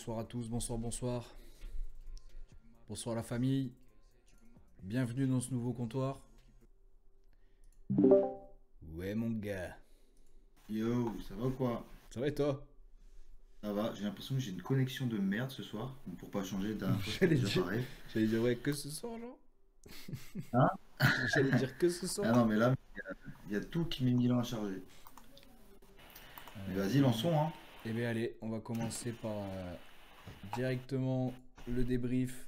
bonsoir à tous, bonsoir, bonsoir. Bonsoir la famille. Bienvenue dans ce nouveau comptoir. Ouais mon gars. Yo, ça va ou quoi? Ça va et toi? Ça va, j'ai l'impression que j'ai une connexion de merde ce soir. Bon, pour pas changer, la dernière fois c'était J'allais déjà dire, pareil. j'allais dire ouais que ce soir genre. Hein? J'allais dire que ce Ah soir. non, mais là, il y a tout qui met 1000 ans à charger. Mais vas-y, lançons, hein. Eh bien allez, on va commencer par directement le débrief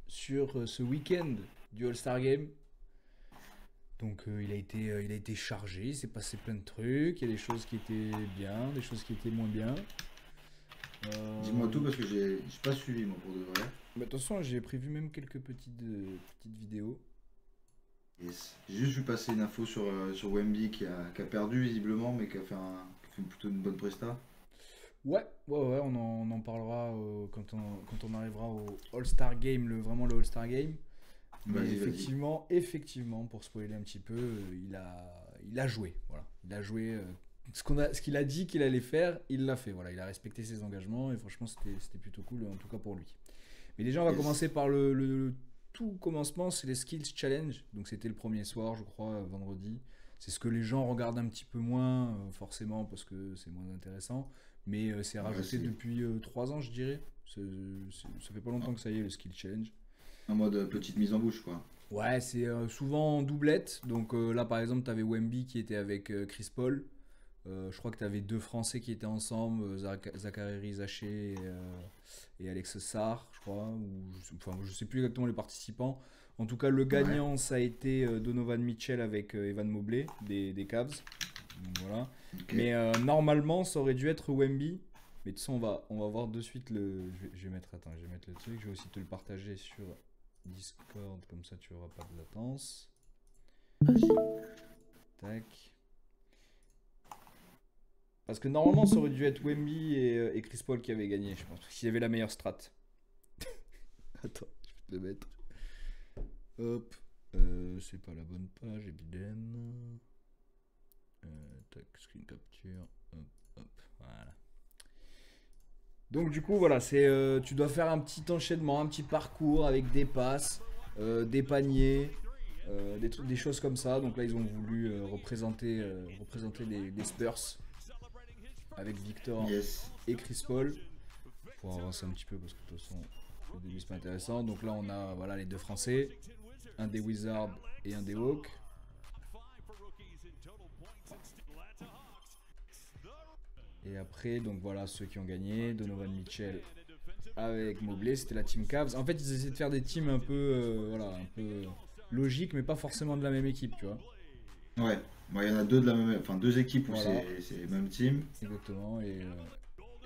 sur ce week-end du All-Star Game. Donc il a été chargé, il s'est passé plein de trucs, il y a des choses qui étaient bien, des choses qui étaient moins bien. Dis-moi tout parce que j'ai pas suivi, moi, pour de vrai. Mais de toute façon, j'ai prévu même quelques petites vidéos. Yes. J'ai juste vu passer une info sur Wemby qui a perdu visiblement, mais qui a fait plutôt une bonne presta. Ouais, on en parlera quand on arrivera au All-Star Game, vraiment le All-Star Game. Mais Vas-y, vas-y. effectivement, pour spoiler un petit peu, il a joué. Voilà. Il a joué ce qu'il a dit qu'il allait faire, il l'a fait. Voilà. Il a respecté ses engagements et franchement, c'était plutôt cool, en tout cas pour lui. Mais déjà, on va Yes. commencer par le tout commencement, c'est les Skills Challenge. Donc c'était le premier soir, je crois, vendredi. C'est ce que les gens regardent un petit peu moins, forcément, parce que c'est moins intéressant. Mais c'est Ouais, rajouté c'est depuis 3 ans, je dirais. Ça fait pas longtemps que ça y est, le Skill Challenge. en mode petite mise en bouche, quoi. Ouais, c'est souvent en doublette. Donc là, par exemple, tu avais Wemby qui était avec Chris Paul. Je crois que tu avais deux Français qui étaient ensemble, Zachary Rizaché et Alex Sarr, je crois. Enfin, je sais plus exactement les participants. En tout cas, le Ouais. gagnant, ça a été Donovan Mitchell avec Evan Mobley des Cavs. Donc, voilà. Ok. Mais normalement, ça aurait dû être Wemby. Mais de toute façon, on va voir de suite le. Je vais mettre, attends, je vais mettre le truc. Je vais aussi te le partager sur Discord, comme ça tu auras pas de latence. Vas-y. Tac. Parce que normalement, ça aurait dû être Wemby et Chris Paul qui avaient gagné, je pense. S'il y avait la meilleure strat. Attends, je vais te le mettre. Hop. C'est pas la bonne page, évidemment. Tac, screen capture. Hop, hop, voilà. Donc du coup, voilà, tu dois faire un petit enchaînement, un petit parcours avec des passes, des paniers, des choses comme ça. Donc là, ils ont voulu représenter les Spurs avec Victor Yes. et Chris Paul. Pour avancer un petit peu parce que de toute façon, au début c'est pas intéressant. Donc là, on a voilà, les deux Français, un des Wizards et un des Hawks. Et après, donc voilà ceux qui ont gagné, Donovan Mitchell avec Mobley, c'était la team Cavs. En fait, ils essaient de faire des teams un peu, voilà, un peu logiques, mais pas forcément de la même équipe, tu vois. Ouais. Bon, il y en a deux de la même, enfin deux équipes où Voilà, c'est les mêmes teams. exactement. Et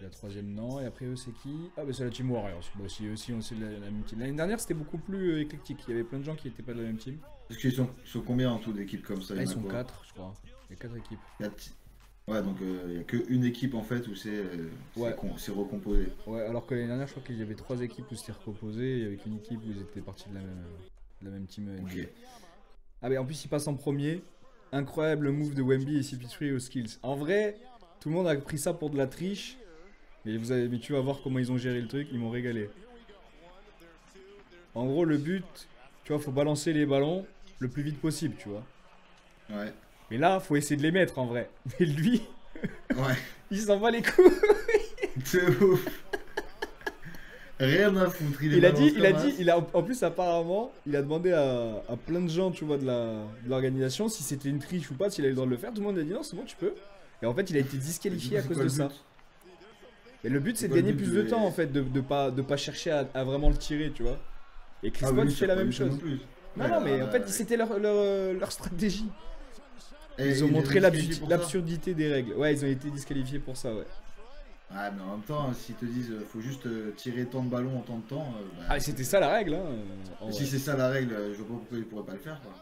la troisième, non. Et après, eux, c'est qui? Ah, bah, c'est la team Warriors. Bah, si eux aussi, on sait de la même team. L'année dernière, c'était beaucoup plus éclectique. Il y avait plein de gens qui n'étaient pas de la même team. Parce qu'ils sont combien en tout d'équipes comme ça? Là, Il y ils en a sont quoi? 4, je crois. Il y a 4 équipes. Quatre. Ouais, donc il n'y a qu'une équipe en fait où Ouais. c'est recomposé. Ouais, alors que l'année dernière, je crois qu'il y avait 3 équipes où c'était recomposé. Et avec une équipe où ils étaient partis de la même team NBA. Ok. Ah, mais en plus, ils passent en premier. Incroyable move de Wemby et CP3 aux skills. En vrai, tout le monde a pris ça pour de la triche. Mais tu vas voir comment ils ont géré le truc. Ils m'ont régalé. En gros, le but, tu vois, faut balancer les ballons le plus vite possible, tu vois. Ouais. Mais là, faut essayer de les mettre en vrai. Mais lui, Ouais. il s'en bat les couilles. C'est ouf. Rien à foutre. Il est balance comme as. En plus, apparemment, il a demandé à plein de gens, tu vois, de l'organisation si c'était une triche ou pas, s'il avait le droit de le faire. Tout le monde a dit non, c'est bon, tu peux. Et en fait, il a été Mais disqualifié à c'est cause quoi de le ça. but? Mais le but, C'est c'est de quoi le gagner but plus de temps, en fait, de pas chercher à vraiment le tirer, tu vois. Et Chris Ah, mais Paul lui, fait c'est la pas même du tout non chose. plus. Non, Ouais, non, mais en fait, ouais. c'était leur stratégie. Et Ils ont il est montré disqualifié pour ça? l'absurdité des règles. Ouais, ils ont été disqualifiés pour ça, ouais. Ouais, mais en même temps, s'ils te disent faut juste tirer tant de ballons en tant de temps, bah, Ah, c'était ça la règle, hein. En si vrai. c'est ça la règle, je vois pas pourquoi ils pourraient pas le faire, quoi.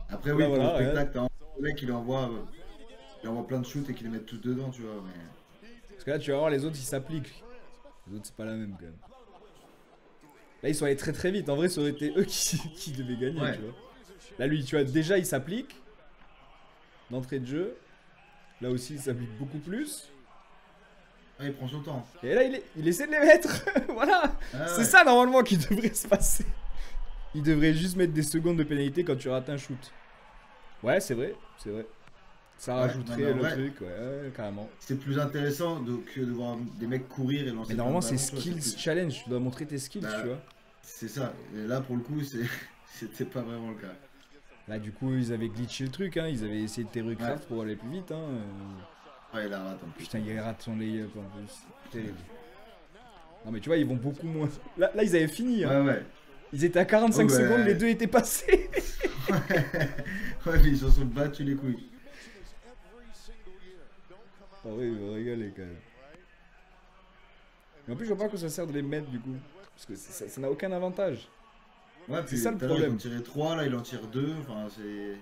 Après, Bah oui, pour le voilà, ouais. spectacle, t'as un mec qui il envoie plein de shoots et qui les met tous dedans, tu vois. Mais... Parce que là, tu vas voir, les autres, ils s'appliquent. Les autres, c'est pas la même, quand même. Là, ils sont allés très très vite. En vrai, ça aurait été eux qui devaient gagner, Ouais. tu vois. Là, lui, tu vois, déjà, il s'applique. D'entrée de jeu. Là aussi, il s'applique beaucoup plus. Ah, il prend son temps. Et là, il essaie de les mettre. Voilà. Ah, C'est ouais. ça, normalement, qui devrait se passer. Il devrait juste mettre des secondes de pénalité quand tu rates un shoot. Ouais, c'est vrai. C'est vrai. Ça Ouais, non, mais rajouterait en le vrai, truc, ouais, carrément. c'est plus intéressant que de voir des mecs courir et lancer Mais plein de normalement, c'est ballons, tu vois, c'est skills plus... challenge. Tu dois montrer tes skills, tu Bah, vois. c'est ça. Et là, pour le coup, c'était pas vraiment le cas. Là, du coup, ils avaient glitché le truc, hein. Ils avaient essayé de terrorcraft Ouais. pour aller plus vite, hein. Ouais, il a raté en plus. Putain, il rate son layup en plus. Terrible. Non, mais tu vois, ils vont beaucoup moins. Là, ils avaient fini, hein. Ouais, ouais. Ils étaient à Oh, 45 secondes, les bah... deux étaient passés. ouais, mais ils se sont battus les couilles. Ah oui, ils vont régaler quand même. Mais en plus, je vois pas à quoi ça sert de les mettre du coup. Parce que ça n'a aucun avantage. Ouais, C'est puis ça le tout à l'heure, ils problème. en tiraient 3, là, il en tire 2. Enfin, c'est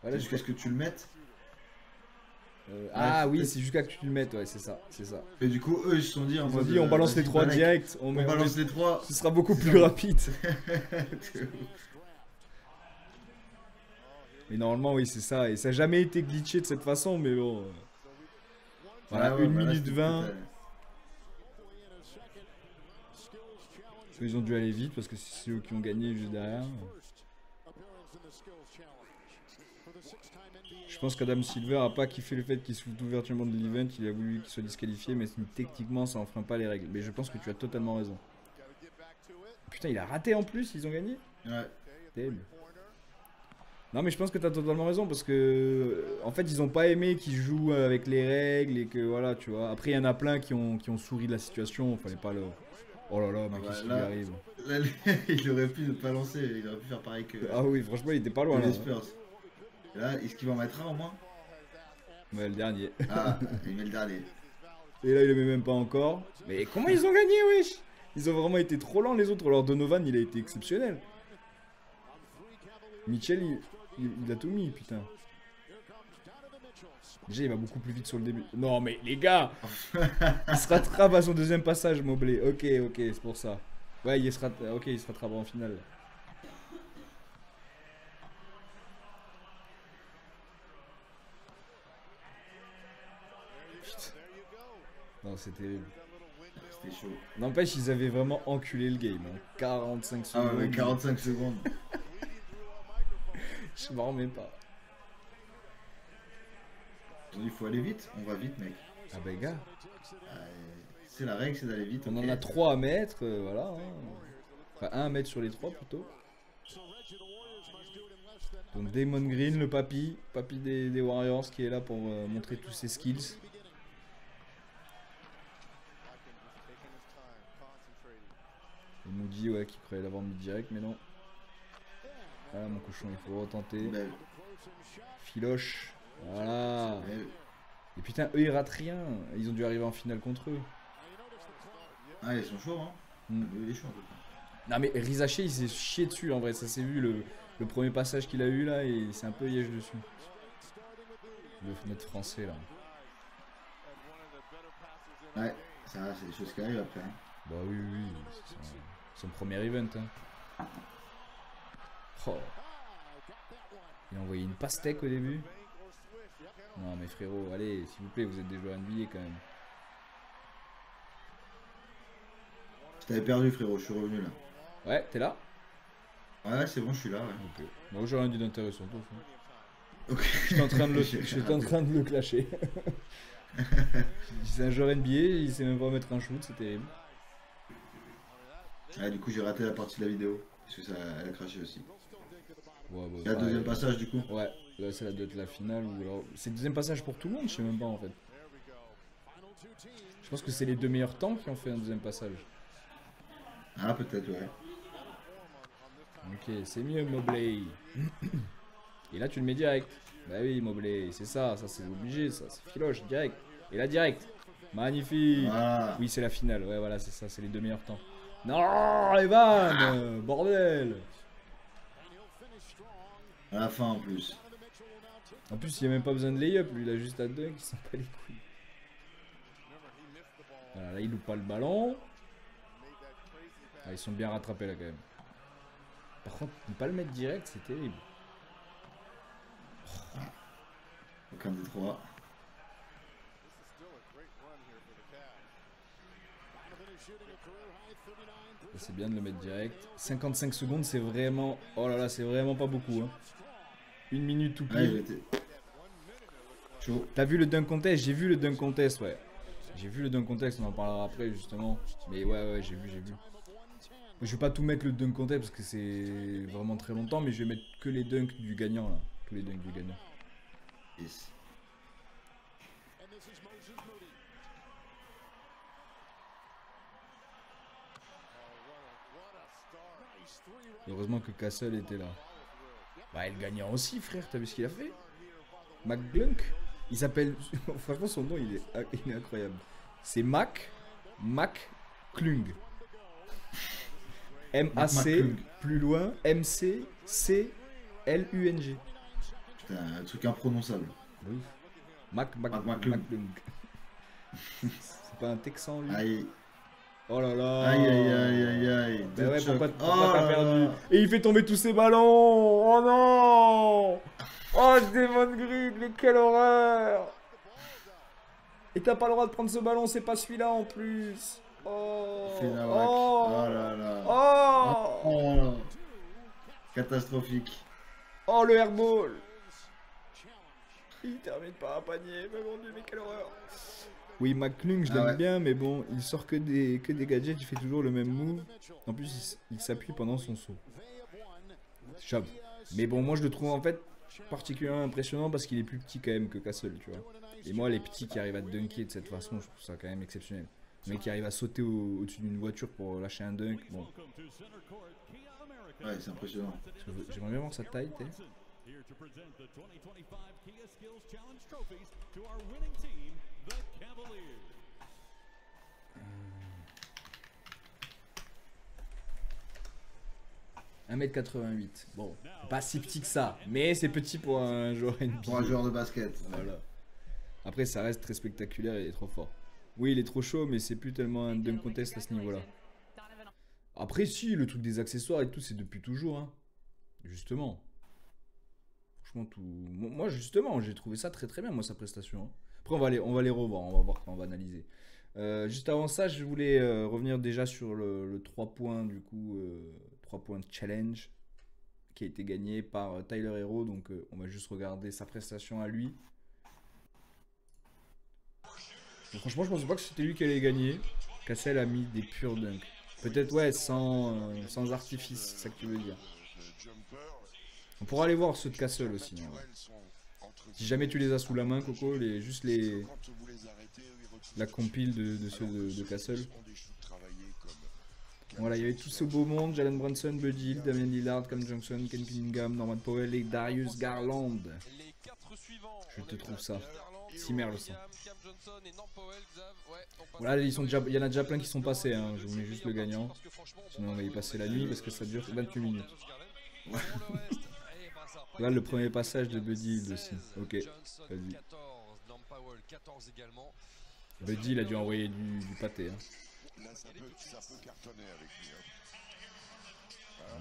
Voilà, jusqu'à ce que tu le mettes. Ah oui, peut-être- c'est jusqu'à que tu le mettes, ouais, c'est ça, c'est ça. Et du coup, eux, ils se sont dit en Ils ont mode. dit, on balance les vas-y, 3 Balek, direct, On balance les 3. ce sera beaucoup C'est plus ça. rapide. Mais normalement, oui, c'est ça. Et ça n'a jamais été glitché de cette façon, mais bon. Voilà, Ah ouais, 1 bah là, minute c'était 20. peut-être, Ils ont dû aller vite parce que c'est eux qui ont gagné juste derrière. Je pense qu'Adam Silver a pas kiffé le fait qu'il se foute ouvertement de l'event. Il a voulu qu'il soit disqualifié, mais techniquement, ça enfreint pas les règles. Mais je pense que tu as totalement raison. Putain, il a raté en plus, ils ont gagné. Ouais. Terrible. Non, mais je pense que tu as totalement raison parce que en fait, ils ont pas aimé qu'ils jouent avec les règles et que voilà, tu vois. Après, il y en a plein qui ont souri de la situation. Fallait pas le. Oh là là, mais Ah qu'est-ce bah qui lui là, arrive? il aurait pu ne pas lancer, il aurait pu faire pareil que Ah oui, franchement, il était pas loin là. les Spurs. Et là, est-ce qu'il va en mettre un au moins? Ouais, le dernier. Ah, il met le dernier. Et là, il le met même pas encore. Mais comment ils ont gagné, wesh? Ils ont vraiment été trop lents les autres. Alors Donovan, il a été exceptionnel. Mitchell, il a tout mis, putain. Déjà, il va beaucoup plus vite sur le début. Non, mais les gars, il se rattrape à son deuxième passage, Mobley. Ok, c'est pour ça. Ouais, il se rattrape en finale. Putain. Non, c'était terrible. C'était chaud. N'empêche, ils avaient vraiment enculé le game. Hein. 45 Ah secondes. ouais, mais 45 secondes. Je m'en remets pas. Il faut aller vite, on va vite, mec. Ah bah gars, C'est la règle, c'est d'aller vite. on ok. en a 3 à mettre, voilà. Hein. Enfin, 1 à mettre sur les 3 plutôt. Donc Damon Green, le papy des Warriors qui est là pour montrer tous ses skills. Et Moody, ouais, qui croyait l'avoir mis direct, mais non. Voilà mon cochon, il faut retenter. Belle. Filoche, voilà. Belle. Et putain, eux ils ratent rien. Ils ont dû arriver en finale contre eux. Ah, ils sont chauds, hein. Mm. Il est chaud en tout cas. Non mais Rizaché il s'est chié dessus en vrai, ça s'est vu le premier passage qu'il a eu là et il s'est un peu yèche dessus. Le fenêtre français là. Ouais, ça, c'est des choses qui arrivent après. Hein. Bah oui, c'est son premier event. Hein. Oh. Il a envoyé une pastèque au début. Non mais frérot, allez, s'il vous plaît, vous êtes des joueurs NBA quand même. Je t'avais perdu, frérot, je suis revenu là. Ouais, t'es là? Ouais, c'est bon, je suis là. Ouais. Ok. Bon, j'ai rien dit d'intéressant, toi. Ok. J'étais en train de le clasher. C'est un joueur NBA, il sait même pas mettre un shoot, c'est terrible. Ouais, du coup, j'ai raté la partie de la vidéo. Parce que ça, elle a craché aussi. Ouais, bah, Et la deuxième pareil. passage, du coup. Ouais, là c'est la finale ou alors. C'est le deuxième passage pour tout le monde, je sais même pas en fait. Je pense que c'est les deux meilleurs temps qui ont fait un deuxième passage. Ah, peut-être, ouais. Ok, c'est mieux Mobley. Et là tu le mets direct. Bah oui Mobley, c'est ça c'est obligé, ça c'est filoche, direct. Et là direct. Magnifique. Voilà. Oui c'est la finale, ouais voilà c'est ça, c'est les deux meilleurs temps. Non Evan, bordel. À la fin en plus. En plus il n'y a même pas besoin de lay-up, lui il a juste à dunk, il s'en bat les couilles. Voilà, là il loupe pas le ballon. Ah, ils sont bien rattrapés là quand même. Par contre, ne pas le mettre direct, c'est terrible. Aucun des trois. C'est bien de le mettre direct. 55 secondes, c'est vraiment... Oh là là, c'est vraiment pas beaucoup. Hein. 1 minute tout pile. Chaud. T'as vu le dunk contest? J'ai vu le dunk contest, ouais. J'ai vu le dunk contest, on en parlera après justement. Mais ouais, j'ai vu. Je vais pas tout mettre le dunk contest parce que c'est vraiment très longtemps, mais je vais mettre que les dunks du gagnant là. Tous les dunks du gagnant. Yes. Heureusement que Castle était là. Bah, et le gagnant aussi, frère, t'as vu ce qu'il a fait? McGlunk. Il s'appelle. Franchement, son nom il est incroyable. C'est McClung. M-A-C, plus loin, M-C-C-L-U-N-G. Putain, un truc imprononçable. Oui. McClung. C'est pas un Texan lui? Aïe. Oh là là. Aïe. Bah ouais, pourquoi Oh t'as perdu? Et il fait tomber tous ses ballons. Oh non. Oh, Devon Green, mais quelle horreur. Et t'as pas le droit de prendre ce ballon, c'est pas celui-là en plus. Oh. Oh là là. Oh. Catastrophique. Oh, le airball. Il termine par un panier, mais mon dieu, mais quelle horreur. Oui, McClung, je l'aime bien, mais bon, il sort que des gadgets, il fait toujours le même move. En plus, il s'appuie pendant son saut. J'avoue. Mais bon, moi je le trouve en fait particulièrement impressionnant parce qu'il est plus petit quand même que Castle, tu vois. Et moi, les petits qui arrivent à dunker de cette façon, je trouve ça quand même exceptionnel. Le mec qui arrive à sauter au-dessus d'une voiture pour lâcher un dunk, bon. Ouais, c'est impressionnant. J'aimerais bien voir sa taille, t'es. 1m88. Bon, pas si petit que ça, mais c'est petit pour un joueur NBA. Pour un joueur de basket. Voilà. Après, ça reste très spectaculaire et il est trop fort. Oui, il est trop chaud, mais c'est plus tellement un dunk contest à ce niveau-là. Après, si, le truc des accessoires et tout, c'est depuis toujours. Hein. Justement. Franchement, tout. Moi, justement, j'ai trouvé ça très très bien, moi, sa prestation. Hein. Après, on va les revoir, on va voir quand on va analyser. Juste avant ça, je voulais revenir déjà sur le 3 points, du coup, 3 points challenge qui a été gagné par Tyler Hero. Donc, on va juste regarder sa prestation à lui. Donc, franchement, je pensais pas que c'était lui qui allait gagner. Cassel a mis des purs dunks. Peut-être, ouais, sans artifice, c'est ça que tu veux dire. On pourra aller voir ceux de Castle aussi. Hein, ouais. Si jamais tu les as sous la main, Coco, juste la compile de ceux de Castle. Voilà, il y avait tout ce beau monde, Jalen Brunson, Buddy Hield, Damian Lillard, Cam Johnson, Ken Cunningham, Norman Powell et Darius Garland. Je te trouve ça. Simer le sang. Voilà, il y en a déjà plein qui sont passés, hein. Je vous mets juste le gagnant. Sinon on va y passer la nuit parce que ça dure 28 minutes. Là le premier passage de Buddy Hield aussi. Ok, vas-y. Buddy il a dû envoyer du pâté. Hein.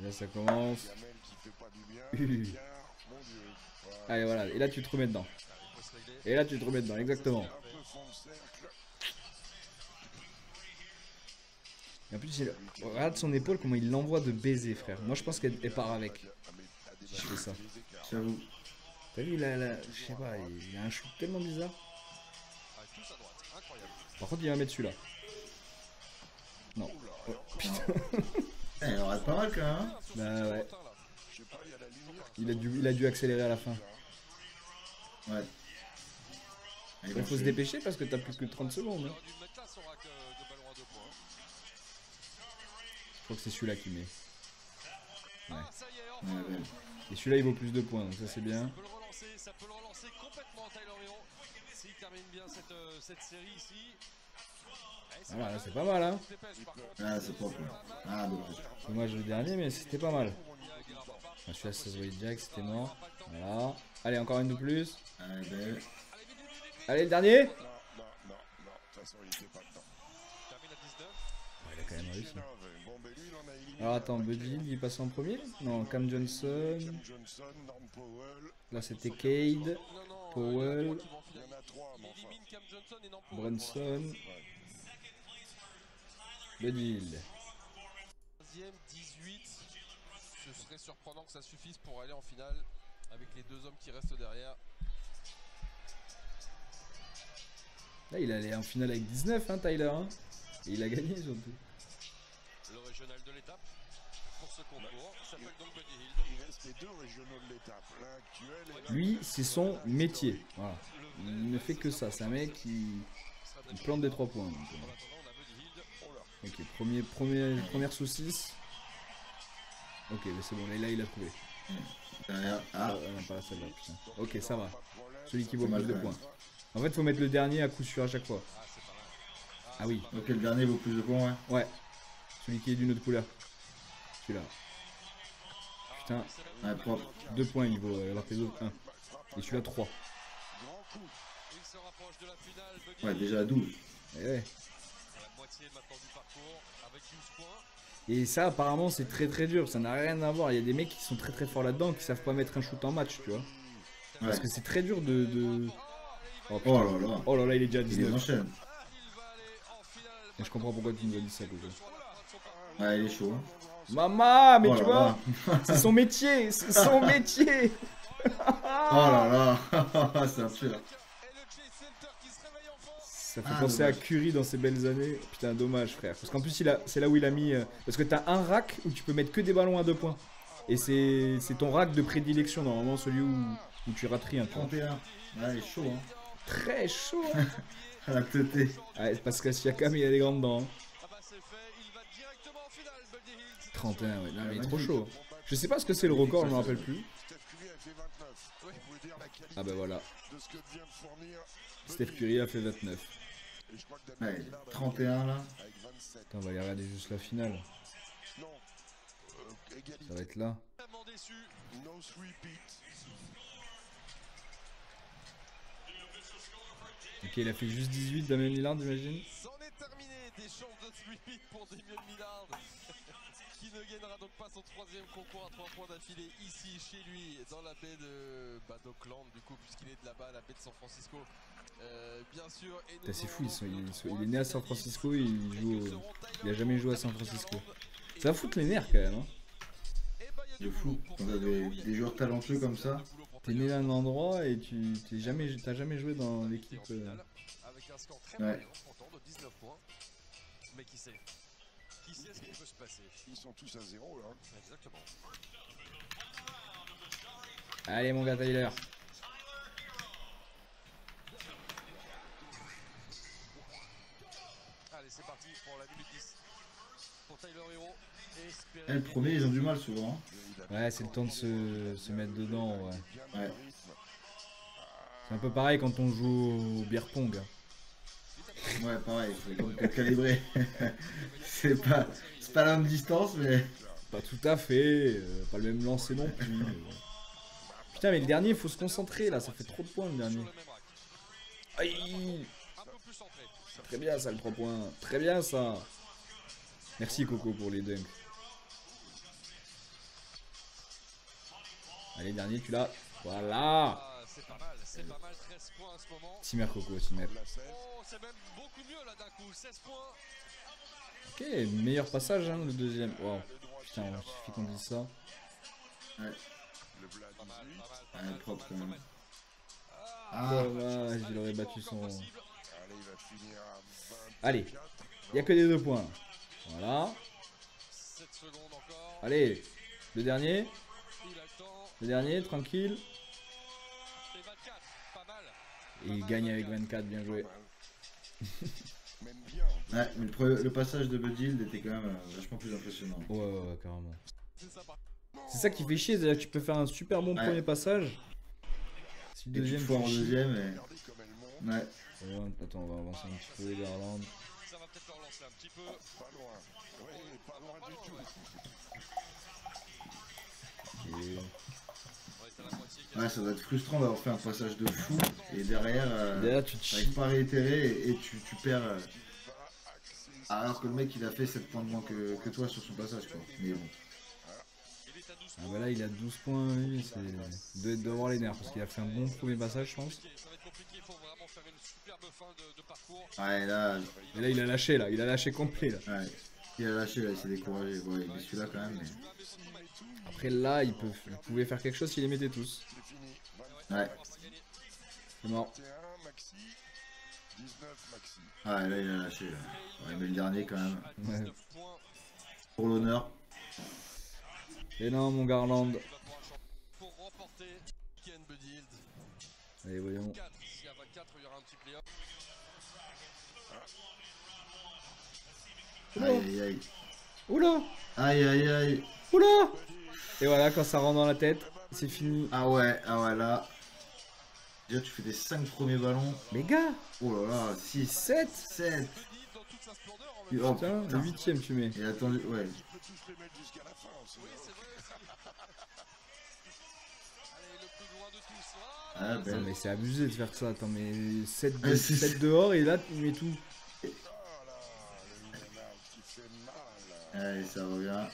Là ça commence. Allez voilà, et là tu te remets dedans. Exactement. Et en plus, regarde son épaule, comment il l'envoie de baiser, frère. Moi je pense qu'elle part avec. Si je fais ça. J'avoue. T'as vu, je sais pas, il a un shoot tellement bizarre. Par contre, il va mettre celui-là. Non. Oh, putain. Il en reste pas mal quand même. Hein. Bah ouais. Il a dû accélérer à la fin. Ouais. Il faut se dépêcher parce que t'as plus que 30 secondes. Hein. Je crois que c'est celui-là qui met. Ouais. Et celui-là il vaut plus de points, donc ça c'est bien. Ça peut le relancer complètement Tyler Hero s'il termine bien cette série ici. Voilà, c'est pas mal hein. Ah c'est propre. Ah dommage. Dommage le dernier mais c'était pas mal. Enfin, celui-là ça se voyait direct, c'était mort. Voilà. Allez encore une de plus. Allez le dernier. Non, de toute façon il était pas dedans. Ouais, il a quand même réussi. Alors attends, Buddy il est passé en premier? Non, Cam Johnson. Là c'était Cade, Powell, Brunson. Buddy Hield. 15e, 18. Ce serait surprenant que ça suffise pour aller en finale avec les deux hommes qui restent derrière. Là, il allait en finale avec 19, hein, Tyler. Hein. Et il a gagné surtout. Le régional de l'étape pour ce concours s'appelle donc Buddy Hield. Il reste les deux régionaux de l'étape. L'un actuel et l'un- Lui, c'est son métier. Voilà. Il ne fait que ça. C'est un mec qui il plante des 3 points. Donc, En attendant, on a Buddy Hield. Oh là. ok, première saucisse. Ok, mais c'est bon. Là, il a trouvé. Derrière. Ah, Ah, non, pas celle-là, putain. Ok, ça va. Pas de problème. Celui qui vaut Pas plus mal, de quand points. En fait, faut mettre le dernier à coup sûr à chaque fois. Ah, c'est pas mal. Ah oui. ok, le dernier vaut plus de points, ouais. Ouais. Celui qui est d'une autre couleur. Celui-là. Putain, Ouais, propre. 2 points il vaut, alors que les autres 1. Et celui-là 3. Grand coup. Il se rapproche de la finale. Buddy Ouais, Hield. déjà à 12. Et ouais. À la moitié maintenant du parcours avec 12 points. Et ça, apparemment, c'est très très dur. Ça n'a rien à voir. Il y a des mecs qui sont très très forts là-dedans qui savent pas mettre un shoot en match, tu vois. Ouais. Parce que c'est très dur de. Oh, putain. Oh là là. Oh là là, il est déjà à Il les 19. enchaîne. Il va aller en finale. Et je comprends pourquoi tu nous as dit ça, Coco. Ouais, il est chaud. Hein. Maman, mais Oh tu là vois, là. c'est son métier. C'est son métier. Oh là là. C'est un tueur. Et le Jay Center qui se réveille enfin. Ça fait Ah, penser à dommage. Curry dans ses belles années. Putain, dommage, frère. Parce qu'en plus, c'est là où il a mis. Parce que t'as un rack où tu peux mettre que des ballons à 2 points. Et c'est ton rack de prédilection, normalement, celui où tu rates rien. Tu vois. 31. Ouais, il est chaud, hein. Très chaud. À la teuté. Ouais, parce que Siakam, il a des grandes dents. Hein. Ah bah c'est fait, il va directement en finale, Buddy Hield. 31, ouais. Non, mais il est trop Magnifique. chaud. Je sais pas ce que c'est le record, je me rappelle plus. Steph Curry a fait 29. Vous pouvez dire la qualité Ah bah voilà. de ce que vient de fournir Steph Buddy. Curry a fait 29. Et je crois que Damien Ouais, Lillard a 31 là. fait avec 27. Attends, on va aller regarder juste la finale. Non. Ça va Égalité. être là. Extrêmement déçu. No repeat. Ok, il a fait juste 18, Damien Lillard, j'imagine. C'en est terminé des chances de sweep pour Damian Lillard qui ne gagnera donc pas son troisième concours à 3 points d'affilée ici chez lui dans la baie de d'Oakland du coup puisqu'il est de là-bas, la baie de San Francisco. Bien sûr. Et Putain, c'est fou, il est né à San Francisco, il a jamais joué à San Francisco. Ça va foutre les nerfs quand même. Hein. De fou. Quand t'as des joueurs talentueux comme ça. T'es né à un endroit et t'as jamais joué dans l'équipe. Avec un score très Ouais. brillant, pourtant de 19 points. Mais qui sait ce qui peut se passer. Ils sont tous à 0 là. Exactement. Allez, mon gars Tyler. Allez, c'est parti pour la minute 10. Pour Tyler Hero. Et le premier, ils ont du mal souvent. Ouais, c'est le temps de se mettre dedans. Ouais. Ouais. C'est un peu pareil quand on joue au beer pong. Hein. Ouais, pareil, il faut être calibré. c'est pas la même distance, mais. Pas tout à fait, pas le même lancer non plus. Putain, mais le dernier, il faut se concentrer là, ça fait trop de points le dernier. Aïe, Un peu plus centré. très bien ça le 3 points, très bien ça. Merci Coco pour les dunks. Allez, dernier, tu l'as. Voilà. Ah, c'est pas mal, 13 points à ce moment. Timer Coco, Timer. Oh, c'est même beaucoup mieux là d'un coup, 16 points. Ok, meilleur passage hein, le deuxième. Wow. Putain, il suffit qu'on dise ça. Ouais, Le Blas Pas mal, 18. pas mal, ouais, propre quand même. Ah, Ah, Dommage, il aurait battu son... Allez, il va finir à 24. Allez, il n'y a que des 2 points. Voilà. 7 secondes encore. Allez, le dernier. Il a le temps. Le dernier, tranquille. Et 24, pas mal. Et il gagne avec 24, bien joué. Même bien. ouais, mais le passage de Buddy Hield était quand même vachement plus impressionnant. Ouais, carrément. C'est sympa. C'est ça qui fait chier, c'est-à-dire que tu peux faire un super bon Ouais. premier passage. Si le Et tu te deuxième, foires en tu chies. deuxième et. Regardez comme elle monte. Ouais, Ouais, attends, on va avancer un petit peu, Garland. Ça va peut-être le relancer un petit peu. Pas loin. Oui, pas loin du tout. Ok. On est à la moitié. ouais, ça doit être frustrant d'avoir fait un passage de fou et derrière, Derrière, tu te t'arrives chies. pas à réitérer et tu perds. Alors que le mec il a fait 7 points de moins que toi sur son passage quoi. Mais bon. Il est à 12 Ah points. bah là, il a 12 points, lui. Il doit avoir les nerfs parce qu'il a fait un bon premier passage, je pense. Ça va être compliqué, il faut vraiment faire une superbe fin de parcours. Ouais, là, Et là, il a lâché, là. Il a lâché complet, là. ouais. Il a lâché là, il s'est découragé. Ouais, il est celui-là quand même. Après là, il pouvait faire quelque chose s'il les mettait tous. C'est fini. Mais... Ouais. C'est mort. 21, Maxi. 19, Maxi. Ah, là, il a lâché. Là. Ouais, mais le dernier quand même. Ouais. Pour l'honneur. Et non, mon Garland. Pour remporter Ken Buddild. Allez, voyons. 4, s'il y a 24, il y aura un petit play-off. Aïe aïe aïe. Oula. Aïe aïe aïe. Oula. Et voilà, quand ça rentre dans la tête, c'est fini. Ah ouais là. Déjà, tu fais tes 5 premiers ballons. Mais gars, Oh là là, 6, 7. 7. Buddild dans toute sa splendeur en même Oh Putain, le putain. 8ème tu mets. Et attendu, ouais. Il peut tous les mettre jusqu'à la fin. Oui, c'est vrai aussi. Allez, le plus loin de tous. Ah, Voilà. ben. Non, mais c'est abusé de faire ça. Attends, mais 7, Ah, si, 7 si. dehors et là, tu mets tout. Oh là, le Léonard qui fait mal. Allez, ça revient. Alors,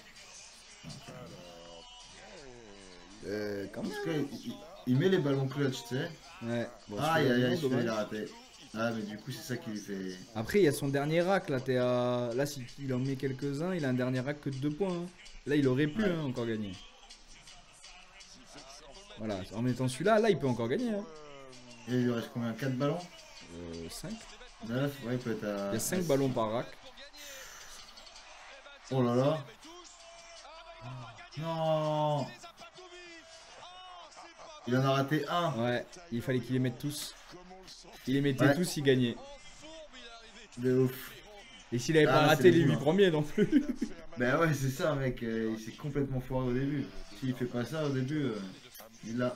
Quand En même. tout cas, il met les ballons clutch, tu sais. Ouais. Bon, Aïe aïe aïe, celui-là, celui-là il a dommage. raté. Ah, mais du coup, c'est ça qui lui fait. Après, il y a son dernier rack. Là, t'es à... Là, si il en met quelques-uns, il a un dernier rack que de 2 points. Hein. Là, il aurait pu Ouais. hein, encore gagner. Voilà, en mettant celui-là, là, il peut encore gagner. Hein. Et il lui reste combien? 4 ballons? 5. 9? Ouais, il peut être à. Il y a 5 ballons par rack. Oh là là. Non. Il en a raté un. Ouais, il fallait qu'il les mette tous. comme on le sent. Il les mettait Ouais. tous, il gagnait. De ouf. Et s'il avait Ah, pas là, raté c'est les le 8 jeu, hein. premiers non plus. Bah ouais, c'est ça, mec. Il s'est complètement foiré au début. S'il fait pas ça au début, il l'a.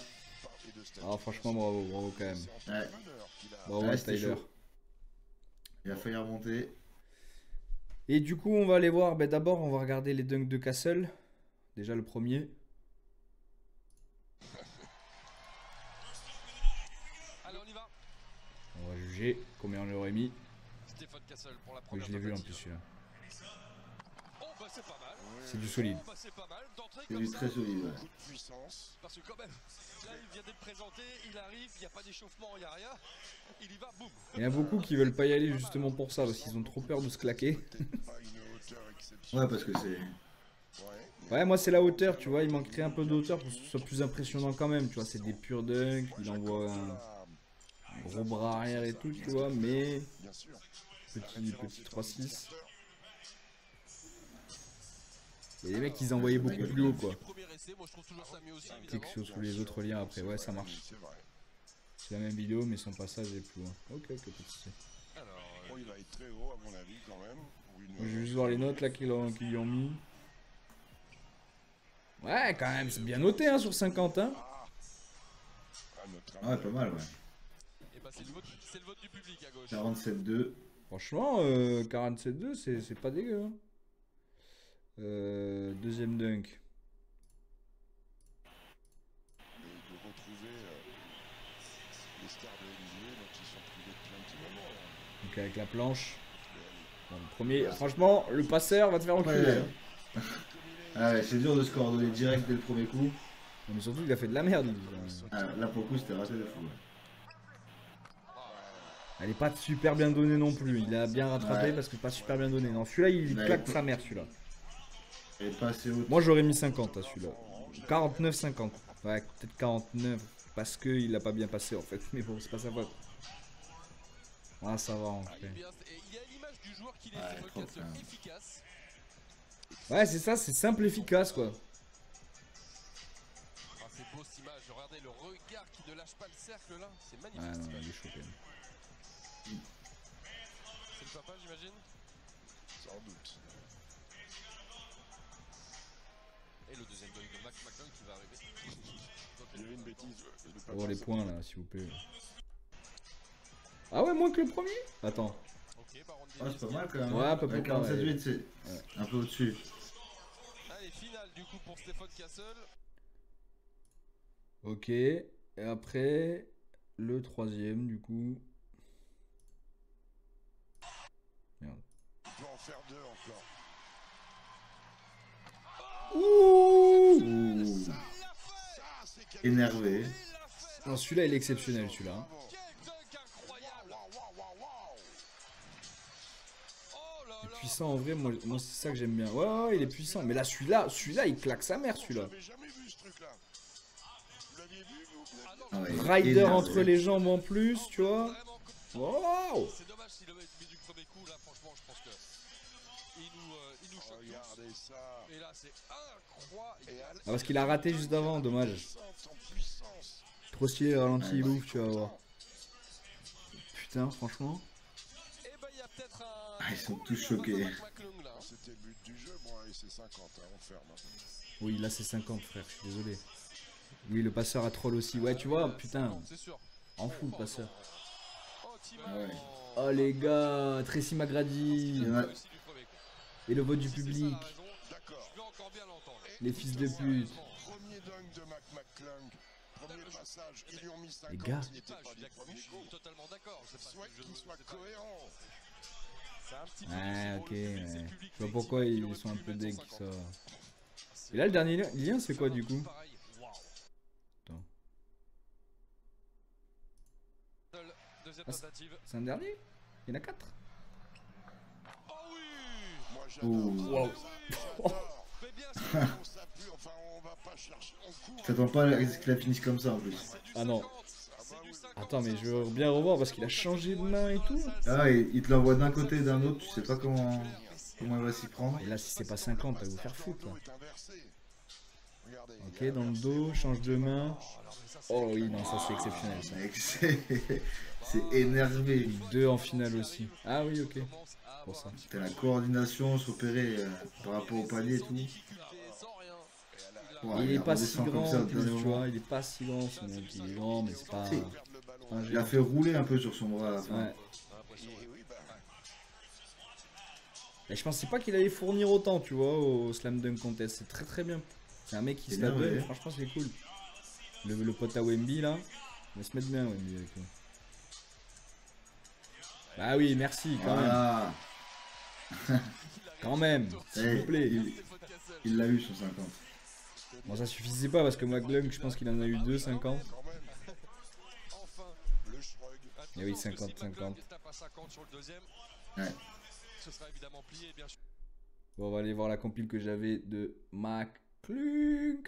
Ah, franchement, bravo, bravo quand même. Ouais. Bravo Ouais, à c'était Tyler. chaud. Il a failli remonter. Et du coup, on va aller voir. Ben, d'abord, on va regarder les dunks de Castle. Déjà le premier. Allez, on y va. On va juger combien on lui aurait mis. Stéphane Castle pour la Oui, première je l'ai vu en tentative. plus celui-là. Oh, bah c'est pas mal. C'est du solide. Oh, bah c'est pas mal. D'entrée C'est comme du ça. très solide, ouais. Coup de puissance. Parce que quand même, là il vient d'être présenté, il arrive, il n'y a pas d'échauffement, il n'y a rien. Il y va, boum. Il y en a beaucoup qui veulent pas y aller justement pour ça, parce qu'ils ont trop peur de se claquer. Peut-être pas une hauteur exceptionnelle. Ouais, parce que c'est. Ouais. Ouais, moi c'est la hauteur, tu vois, il manquerait un peu de hauteur pour que ce soit plus impressionnant quand même, tu vois, c'est des purs dunks, il envoie un gros bras arrière et tout, tu vois, mais Bien sûr. petit 3-6. Et les mecs ils envoyaient beaucoup plus haut quoi. Premier essai, moi je trouve toujours ça mieux aussi, Clique évidemment. sur les autres liens après, ouais ça marche. C'est vrai. C'est la même vidéo mais son passage est plus loin. Ok, pas de souci. Alors, Bon, il va être très haut à mon avis quand même. Ou une- Je vais juste voir les notes là qu'ils lui ont mis. Ouais, quand même, c'est bien noté hein, sur 50. Hein. à notre Ouais, pas mal, ouais. et bah c'est le vote du public à gauche. 47-2. Franchement, 47-2, c'est pas dégueu. Hein. Deuxième dunk. de retrouver les stars de NBA dont ils sont privés depuis un petit moment. Là. Donc avec la planche. Bon, le premier, franchement, le passeur va te faire enculer. Ouais. Hein. Ah ouais, c'est dur de se coordonner direct dès le premier coup. Non, mais surtout, il a fait de la merde. Lui. Ah, là, pour le coup, c'était raté de fou. Ouais. Elle est pas super bien donnée non plus. Il a bien rattrapé Ouais. parce que pas super bien donné. Non, celui-là, il Ouais. claque sa mère, celui-là. Elle est pas assez haute. Moi, j'aurais mis 50 à celui-là. 49-50. Ouais, peut-être 49 parce qu'il a pas bien passé en fait. Mais bon, c'est pas sa faute. Ah, ça va en Ah, il est fait. bien, et il a l'image du joueur qu'il est, Ouais, Stéphane trop Castle, bien. efficace. Ouais, c'est ça, c'est simple, efficace quoi. Ah, c'est beau cette image, regardez le regard qui ne lâche pas le cercle là, c'est magnifique. Ah cette non, image. il est chaud quand même. C'est le papa j'imagine. Sans doute. Et le deuxième dunk de Mac McClung qui va arriver. Donc, Il y avait une bêtise. Le On va voir les papa, points là, s'il vous plaît. Ah ouais, moins que le premier. Attends. Ok, baron de Ah, Davis c'est pas qui- mal quand même. Ouais, à peu près 47-8, c'est un peu au-dessus. Allez, finale du coup pour Stéphane Castle. Ok. Et après, le troisième du coup. Merde. Il peut en faire deux encore. Ouh. Il l'a fait. Ça, c'est quelque Énervé. Il l'a fait. Non, celui-là, il est exceptionnel celui-là. hein. Quel dunk incroyable. Waouh, waouh, waouh, waouh. Oh là Et là puissant en vrai, moi c'est ça que j'aime bien. Ouais, il est puissant. Mais là, celui-là, il claque sa mère, celui-là. J'avais jamais vu ce truc-là. Vous l'aviez vu, vous? Ah ouais, Rider énervé. entre les jambes en plus, tu vois. Vraiment Wow. C'est dommage s'il avait mis du premier coup, là franchement je pense que il nous choque Regardez tous. ça. Et là c'est incroyable. Ah, parce qu'il a raté juste avant, dommage. Puissance en puissance. Trop stylé, le ralenti, il Ouais. ouf, tu vas voir. Putain, franchement. Et ben il y a peut-être un. Ah, ils sont tous choqués. McClung, là. C'était le but du jeu, moi, et c'est 50, hein, on ferme. Oui, là c'est 50, frère, je suis désolé. Oui, le passeur a troll aussi. Ouais, tu vois, putain, C'est sûr. en fou le passeur. Oh, Tim Ah ouais. Oh les gars, Tracy McGrady. Il y en a- aussi du premier coup. Et le vote du Si c'est ça public. la raison, D'accord. je vais encore bien l'entendre. Les fils de pute. Premier dunk de McClung. Premier passage, ils lui ont mis 50. Les gars. Il n'était Ah, je pas suis du d'accord, premier je suis coup. totalement d'accord. C'est pas Souhaite que je- qu'il soit c'est pas- cohérent. C'est un petit peu Ouais, difficile ok, pour le public, c'est ouais. le public Je vois pourquoi qui ils aurait sont un pu peu mettre deg, 150. ça. Et là, le dernier lien, c'est quoi du coup? Pareil. Waouh. Attends. Deuxième Ah, c'est- tentative. C'est un dernier? Il y en a 4. Oh oui. Moi, Oh. j'adore. Wow. J'adore. Mais bien sûr. On s'appuie, enfin, on va pas chercher, on court. T'attends pas à ce qu'il la finisse comme ça en plus. C'est du Ah non. 50. C'est du 50, Attends, mais ça, je veux bien revoir parce qu'il a changé de main et tout. Ah, il te l'envoie d'un côté et d'un autre, tu sais pas comment il va s'y prendre. Et là, si c'est pas 50, t'as vous faire foutre là. Le dos est inversé. Regardez, il Ok, est dans le inversé. dos, change de main. Oh oui, non, ça c'est exceptionnel ça. Mec, c'est énervé. 2 en finale aussi. Ah oui, ok. commence à Pour avoir ça. un petit T'as la coordination, s'opérer par rapport au palier et tout. difficulté sans rien. Ouais, Il est pas si redescend comme grand ça en au plus, dernier tu moment. vois. Il est pas si grand ce mec. Il est grand, mais c'est pas. Si. Perdre le ballon. un Il a géant. fait rouler un peu sur son bras à la fin. Ouais. Et oui, bah, Et je pensais pas qu'il allait fournir autant, tu vois, au Slam Dunk Contest. C'est très très bien. C'est un mec qui C'est se la bien, donne, ouais. franchement, c'est cool. Le pote à Wemby là, il va se mettre bien Wemby avec lui. Bah oui, merci quand même. Voilà. Quand même, s'il Eh, vous plaît. il l'a eu son 50. Bon, ça suffisait pas parce que McClung, je pense qu'il en a eu 2, 50. quand même. Enfin. Le shrug. Eh oui, Attention, parce que 50, si McClung 50. tape à 50 sur le deuxième, Ouais. ce sera évidemment plié, bien sûr. Bon, on va aller voir la compile que j'avais de McClung.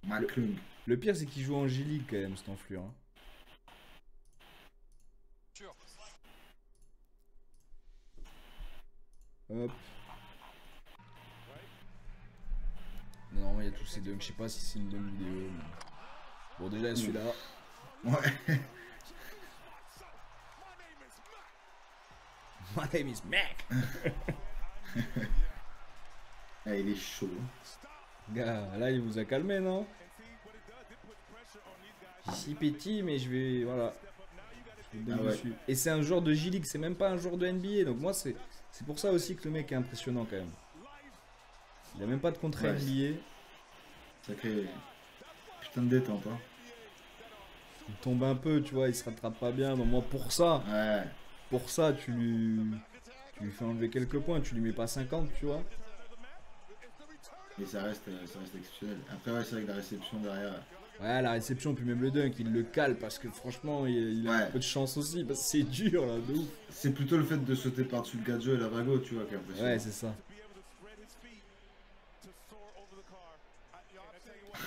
McClung. Le pire, c'est qu'il joue en G-League quand même, cet enflure. Hein. Sûr. Hop. Non, il y a tous ces dunks. Je sais pas si c'est une bonne vidéo. Mais... Bon, déjà celui-là. Ouais. My name is Mac. Ah, il est chaud. Gars, là, il vous a calmé, non? Si petit, mais je vais. Voilà. Je vous donne Ah ouais. dessus. Et c'est un joueur de G-League, c'est même pas un joueur de NBA. Donc, moi, c'est pour ça aussi que le mec est impressionnant quand même. Il a même pas de contrat Ouais, NBA. Sacré. Putain de détente, hein. Il tombe un peu, tu vois, il se rattrape pas bien. Donc, moi, pour ça, tu lui fais enlever quelques points. Tu lui mets pas 50, tu vois. Et ça reste exceptionnel. Après, ouais, c'est vrai que la réception derrière. Ouais, la réception, puis même le dunk, il le cale parce que franchement, il a un Ouais. peu de chance aussi. Parce que c'est dur là, de ouf. C'est plutôt le fait de sauter par-dessus le gadget et la vago, tu vois, qui est impressionnant. Ouais, c'est ça.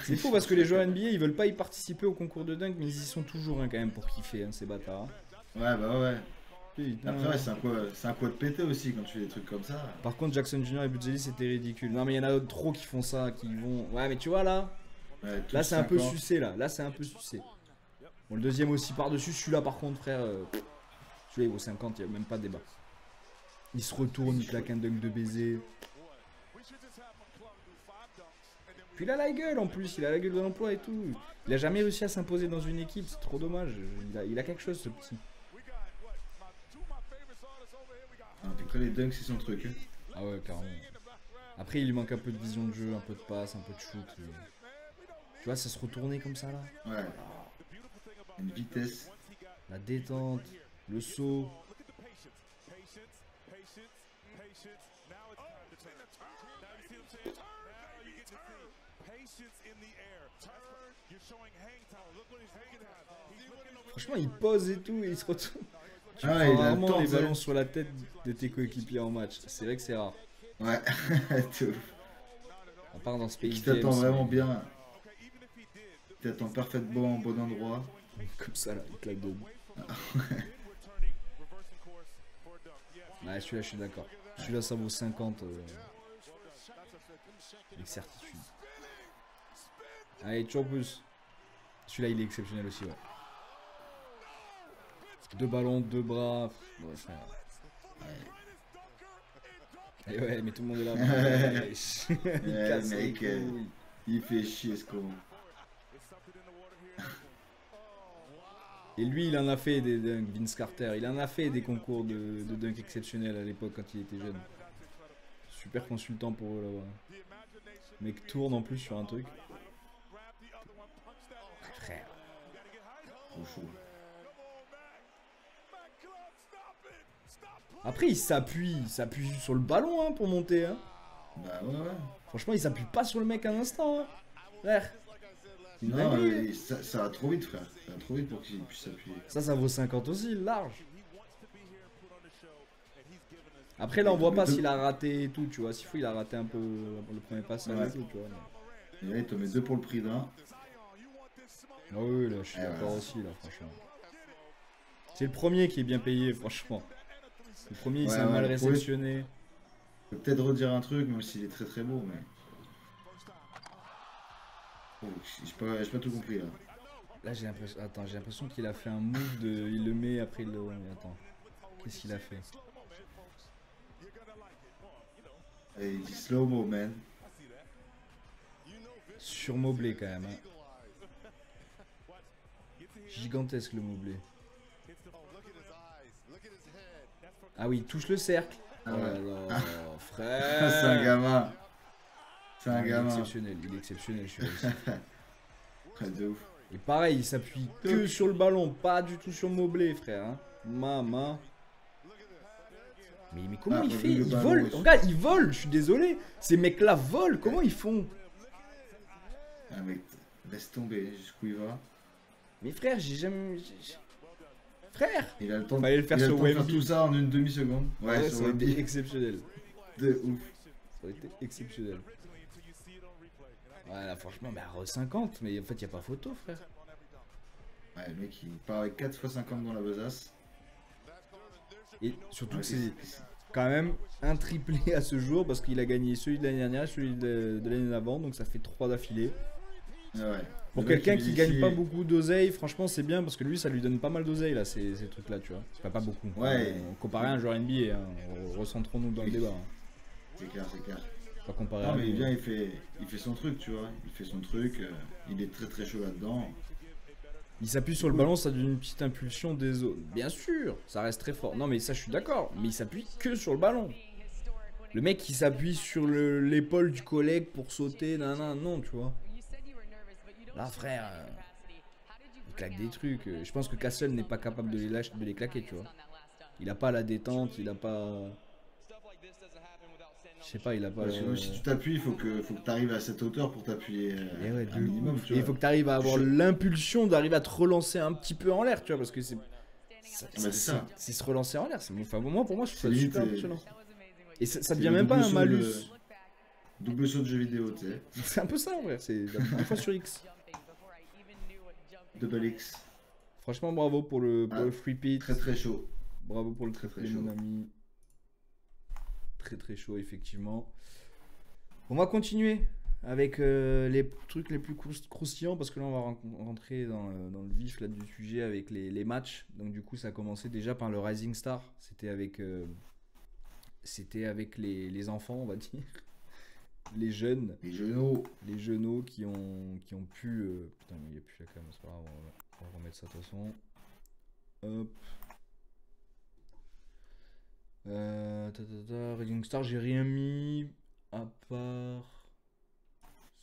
C'est faux parce que les joueurs NBA ils veulent pas y participer au concours de dunk, mais ils y sont toujours hein, quand même pour kiffer, hein, ces bâtards. hein. Ouais, bah ouais. Putain. Après, ouais, c'est un quoi de péter aussi quand tu fais des trucs comme ça. Par contre, Jackson Jr. et Bujelli c'était ridicule. Non, mais il y en a trop qui font ça, qui vont. Ouais, mais tu vois là, Ouais, tous là c'est un peu 50. sucé là. Là c'est un peu sucé. Bon, le deuxième aussi par-dessus, celui-là par contre, frère. Celui-là il vaut 50, il n'y a même pas de débat. Il se retourne, il claque un dunk de baiser. Puis il a la gueule en plus, il a la gueule de l'emploi et tout. Il a jamais réussi à s'imposer dans une équipe, c'est trop dommage. Il a quelque chose ce petit. Après, les dunks, c'est son truc. Hein. Ah ouais, carrément. Après, il lui manque un peu de vision de jeu, un peu de passe, un peu de shoot. Tu vois, ça se retournait comme ça là. Ouais. Une vitesse. La détente, le saut. Franchement, il pose et tout, et il se retourne. Tu Ah, prends il a le rarement temps, des tu sais. ballons sur la tête de tes coéquipiers en match. C'est vrai que c'est rare. Ouais, de ouf. On part dans Et Space qui Jam. t'attend vraiment bien. Qui t'attend parfaitement au bon endroit. Comme ça, là, il te la donne. Ouais, celui-là, je suis d'accord. Celui-là, ça vaut 50. Avec certitude. Allez, toujours plus. Celui-là, il est exceptionnel aussi, ouais. 2 ballons, 2 bras. Ouais, frère. Et ouais, mais tout le monde est là. Il Ouais, casse les mec, couilles. il fait chier ce con. Et lui, il en a fait des dunks, Vince Carter. Il en a fait des concours de dunk exceptionnels à l'époque quand il était jeune. Super consultant pour eux là-bas. Le mec tourne en plus sur un truc. Frère. Trop chaud. Après, il s'appuie sur le ballon hein, pour monter. Hein. Bah ouais. Franchement, il s'appuie pas sur le mec un instant. Hein. Frère. Une Non, dinguerie. ça va trop vite, frère. Ça va trop vite pour qu'il puisse s'appuyer. Ça vaut 50 aussi, large. Après, là, on voit pas s'il a raté et tout, tu vois. S'il faut, il a raté un peu le premier passage Ouais. et tout, tu vois. Et là, il te met 2 pour le prix d'un. Ah oui, là, je suis Et d'accord voilà. aussi, là, franchement. C'est le premier qui est bien payé, franchement. Le premier, il Ouais, s'est ouais, mal le premier- réceptionné. Je peux peut-être redire un truc, même s'il est très très beau, mais. Oh, j'ai pas tout compris là. Là, j'ai l'impression. Attends, j'ai l'impression qu'il a fait un move de. Il le met après il le. Attends. Qu'est-ce qu'il a fait? Et il dit slow mo, man. Sur Mobley quand même. Hein. Gigantesque le Mobley. Ah oui, il touche le cercle. Ah Oh ouais. là là, C'est frère. un gamin. C'est Ah, un il est gamin. exceptionnel, il est exceptionnel, je suis aussi. Ouais, de ouf. Et pareil, il s'appuie que sur le ballon, pas du tout sur Mobley, frère. Hein. Maman. Mais comment Ah, il vu fait? le Il ballon, vole. ouais. Regarde, il vole, je suis désolé. Ces mecs-là volent, comment ils font? Ah, mec, laisse tomber jusqu'où il va. Mais frère, j'ai jamais. Frère! Il a le temps, Fallait le faire il a sur temps de faire Wemby. tout ça en une demi-seconde. Ouais, Ouais, sur ça aurait été Wemby. exceptionnel. De ouf. Ça aurait été exceptionnel. Ouais, là, franchement, mais à re 50, mais en fait, y a pas photo, frère. Ouais, le mec, il part avec 4 x 50 dans la besace. Et surtout Ouais, que c'est quand même un triplé à ce jour parce qu'il a gagné celui de l'année dernière, celui de l'année d'avant, donc ça fait 3 d'affilée. Ouais. Pour Le mec, quelqu'un il qui est gagne ici. pas beaucoup d'oseille, franchement, c'est bien parce que lui, ça lui donne pas mal d'oseille là, ces trucs-là, tu vois. C'est pas beaucoup. Ouais. Comparé à un joueur NBA, hein. Recentrons-nous dans le débat. Hein. C'est clair, c'est clair. Pas comparé Non, à mais il nous, vient, hein. il fait son truc, tu vois. Il fait son truc. Il est très très chaud là-dedans. Il s'appuie sur le ballon, ça donne une petite impulsion des zones. Bien sûr, ça reste très fort. Non, mais ça, je suis d'accord. Mais il s'appuie que sur le ballon. Le mec qui s'appuie sur l'épaule du collègue pour sauter, non, tu vois. Là, frère, il claque des trucs. Je pense que Castle n'est pas capable de les claquer, tu vois. Il a pas la détente, il a pas. Je sais pas, il a pas. Parce que même si tu t'appuies, il faut que tu arrives à cette hauteur pour t'appuyer Et ouais, un de minimum, ouf. tu Et il vois. faut que tu arrives à avoir l'impulsion d'arriver à te relancer un petit peu en l'air, tu vois, parce que c'est. c'est ça. C'est se relancer en l'air. Enfin, moi, pour moi, je trouve ça C'est limite, super impressionnant. Et ça c'est devient le même pas double un saut malus. Double saut de jeu vidéo, tu sais. C'est un peu ça, ouais. C'est 2 fois sur X. Double X. Franchement, bravo pour le Ah, free pit. Très très chaud. Bravo pour le très, triplé, chaud. mon ami. Très très chaud, effectivement. On va continuer avec les trucs les plus croustillants parce que là, on va rentrer dans le vif là, du sujet avec les matchs. Donc, du coup, ça a commencé déjà par le Rising Star. C'était avec les enfants, on va dire. Les jeunes. Les genoux. Les genoux qui ont pu. Putain, mais il n'y a plus la cam, c'est pas grave, on va remettre ça de toute façon. Hop. Rising Star, j'ai rien mis à part.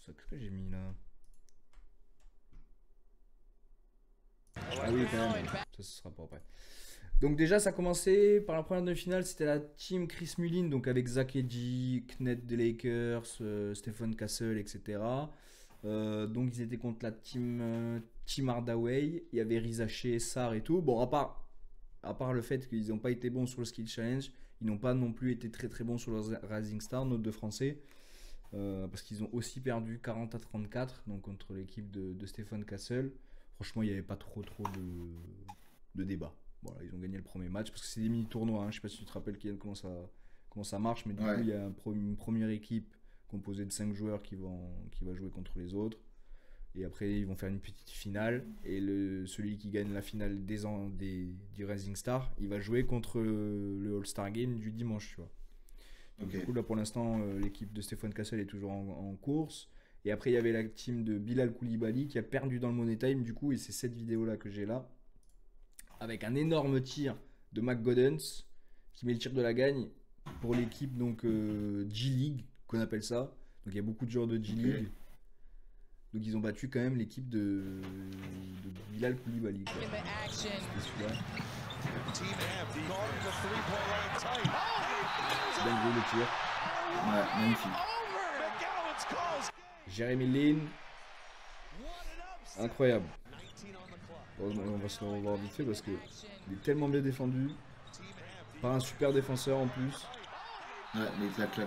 Qu'est-ce que j'ai mis là? Ah oui, quand même. Ça, ce sera pas après. Donc déjà, ça a commencé par la première demi-finale, c'était la team Chris Mullin, donc avec Zach Edey, Knet des Lakers, Stephen Castle, etc. Donc ils étaient contre la team Hardaway, il y avait Riza Shea, Sarr et tout. Bon, à part à part le fait qu'ils n'ont pas été bons sur le Skill Challenge, ils n'ont pas non plus été très très bons sur le Rising Star, nos deux Français. Parce qu'ils ont aussi perdu 40-34 donc contre l'équipe de Stephen Castle. Franchement, il n'y avait pas trop de débat. Voilà, ils ont gagné le premier match parce que c'est des mini-tournois. Hein. Je ne sais pas si tu te rappelles, Kylian, comment ça marche, mais du coup, il y a une première équipe composée de 5 joueurs qui va jouer contre les autres. Et après, ils vont faire une petite finale. Et celui qui gagne la finale du Rising Star, il va jouer contre le All-Star Game du dimanche, tu vois. Donc, du coup, là, pour l'instant, l'équipe de Stephen Castle est toujours en course. Et après, il y avait la team de Bilal Koulibaly qui a perdu dans le Money Time, du coup. Et c'est cette vidéo-là que j'ai là. Avec un énorme tir de McGoddens qui met le tir de la gagne pour l'équipe donc G-League, qu'on appelle ça. Donc, il y a beaucoup de joueurs de G-League. Donc ils ont battu quand même l'équipe de Bilal Koulibaly. C'était celui-là. C'est bien joué le tir. Ouais, magnifique. Jeremy Lin. Incroyable. On va se le revoir vite fait parce qu'il est tellement bien défendu. Pas un super défenseur en plus. Ouais, mais il claque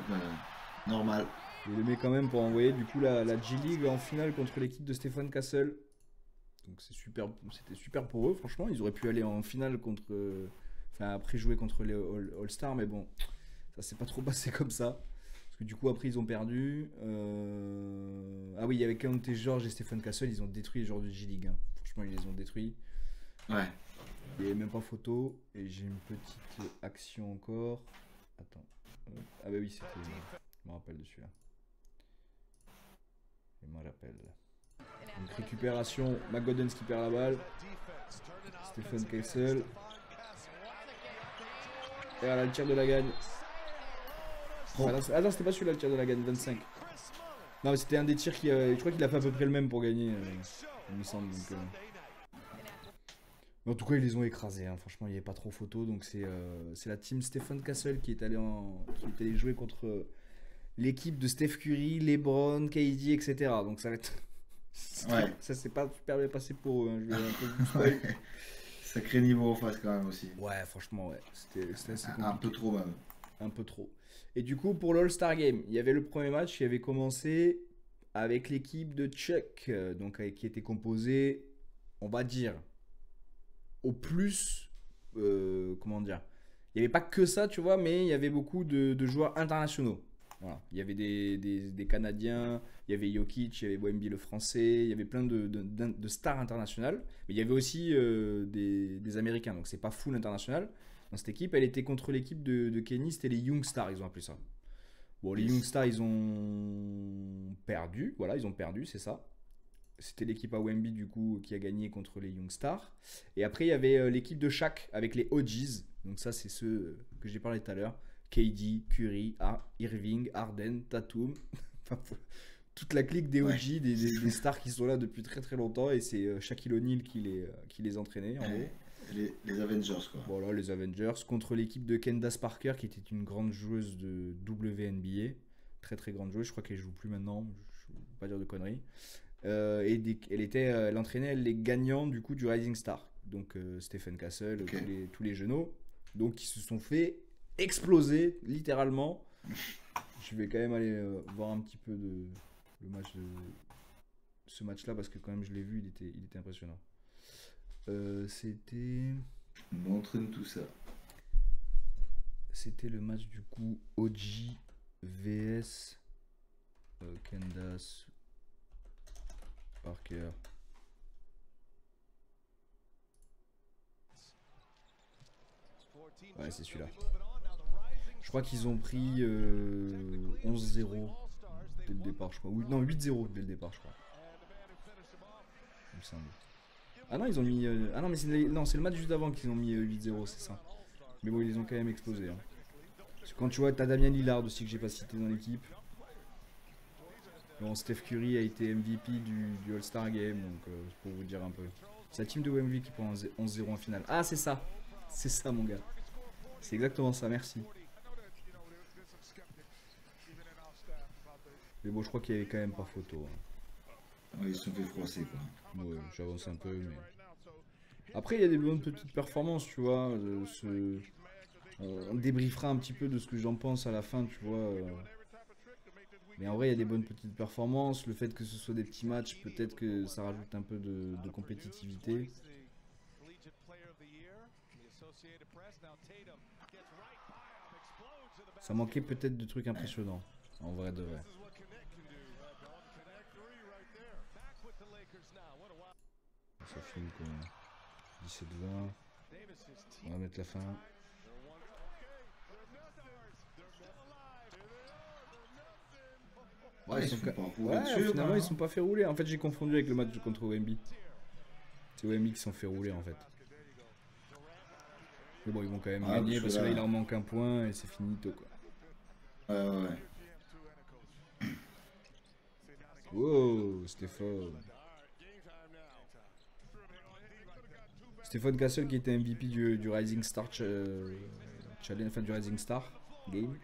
normal. Il le met quand même pour envoyer du coup la G-League en finale contre l'équipe de Stephen Castle. Donc c'était super pour eux, franchement. Ils auraient pu aller en finale après jouer contre les All-Stars, mais bon, ça s'est pas trop passé comme ça. Parce que du coup, après, ils ont perdu. Ah oui, il y avait Keontae George et Stephen Castle, ils ont détruit les joueurs de G-League. Hein. Franchement, ils les ont détruits. Ouais. Il n'y avait même pas photo. Et j'ai une petite action encore. Attends. Ah bah oui, c'était. Je me rappelle de celui-là. Je me rappelle. Donc récupération, McGoddens qui perd la balle. Stephen Castle. Et voilà le tir de la gagne. Oh. Ah non, c'était pas celui-là le tir de la gagne, 25. Non, mais c'était un des tirs qui. Je crois qu'il a fait à peu près le même pour gagner, il me semble. Donc, mais en tout cas, ils les ont écrasés. Hein. Franchement, il n'y avait pas trop photo. Donc, c'est la team Stephen Castle qui est allé jouer contre l'équipe de Steph Curry, LeBron, KD, etc. Donc, ça va être. Ouais. Ça s'est pas super bien passé pour eux. Hein. Je vais un peu vous spoil. Sacré niveau en face, quand même aussi. Ouais, franchement, ouais. C'était assez compliqué. Un peu trop, même. Un peu trop. Et du coup, pour l'All-Star Game, il y avait le premier match qui avait commencé avec l'équipe de Chuck, donc qui était composée, on va dire, au plus, comment dire, il n'y avait pas que ça, tu vois, mais il y avait beaucoup de joueurs internationaux. Voilà. Il y avait des Canadiens, il y avait Jokic, il y avait Wemby le français, il y avait plein de stars internationales, mais il y avait aussi des Américains, donc c'est pas full international. Dans cette équipe, elle était contre l'équipe de Kenny, c'était les Young Stars, ils ont appelé ça. Bon, les Young Stars, ils ont perdu, voilà, ils ont perdu, c'est ça. C'était l'équipe à Wemby, du coup, qui a gagné contre les Young Stars. Et après, il y avait l'équipe de Shaq avec les OGs, donc ça, c'est ceux que j'ai parlé tout à l'heure. KD, Curry, Irving, Harden, Tatum, toute la clique des OG, des stars qui sont là depuis très très longtemps, et c'est Shaquille O'Neal qui les entraînait en gros. Les Avengers quoi. Voilà, les Avengers contre l'équipe de Candace Parker qui était une grande joueuse de WNBA, très très grande joueuse, je crois qu'elle joue plus maintenant, je ne veux pas dire de conneries. Elle entraînait les gagnants du coup du Rising Star, donc Stephen Castle, okay. tous les genoux, donc qui se sont fait exploser littéralement. Je vais quand même aller voir un petit peu le match ce match là parce que quand même je l'ai vu, il était impressionnant. Montre-nous tout ça. C'était le match du coup OG vs Candace Parker. Ouais, c'est celui-là. Je crois qu'ils ont pris 11-0 dès le départ, je crois. Ou, non, 8-0 dès le départ, je crois. Il me semble. Ah non, ils ont mis... Ah non, mais c'est le match juste avant qu'ils ont mis 8-0, c'est ça. Mais bon, ils les ont quand même explosés. Hein. Parce que quand tu vois, t'as Damian Lillard aussi que j'ai pas cité dans l'équipe. Bon, Steph Curry a été MVP du All-Star Game, donc c'est pour vous dire un peu. C'est la team de Wemby qui prend 11-0 en finale. Ah, c'est ça. C'est ça, mon gars. C'est exactement ça, merci. Mais bon, je crois qu'il y avait quand même pas photo. Hein. Ouais, ils se sont fait froisser quoi. Ouais, j'avance un peu, mais. Après, il y a des bonnes petites performances, tu vois. On débriefera un petit peu de ce que j'en pense à la fin, tu vois. Mais en vrai, il y a des bonnes petites performances. Le fait que ce soit des petits matchs, peut-être que ça rajoute un peu de compétitivité. Ça manquait peut-être de trucs impressionnants, en vrai de vrai. Ça finit quoi 17-20. On va mettre la fin. Ouais, ils sont pas roulés Ouais, dessus, finalement quoi. ils sont pas fait rouler. En fait j'ai confondu avec le match contre Wemby. C'est Wemby qui s'en fait rouler en fait. Mais bon ils vont quand même Ah, gagner parce que là il là, en manque un point et c'est finito quoi. ouais. Wow, Stéphane. Stéphane Castle qui était MVP du Rising Star Challenge, enfin du Rising Star Game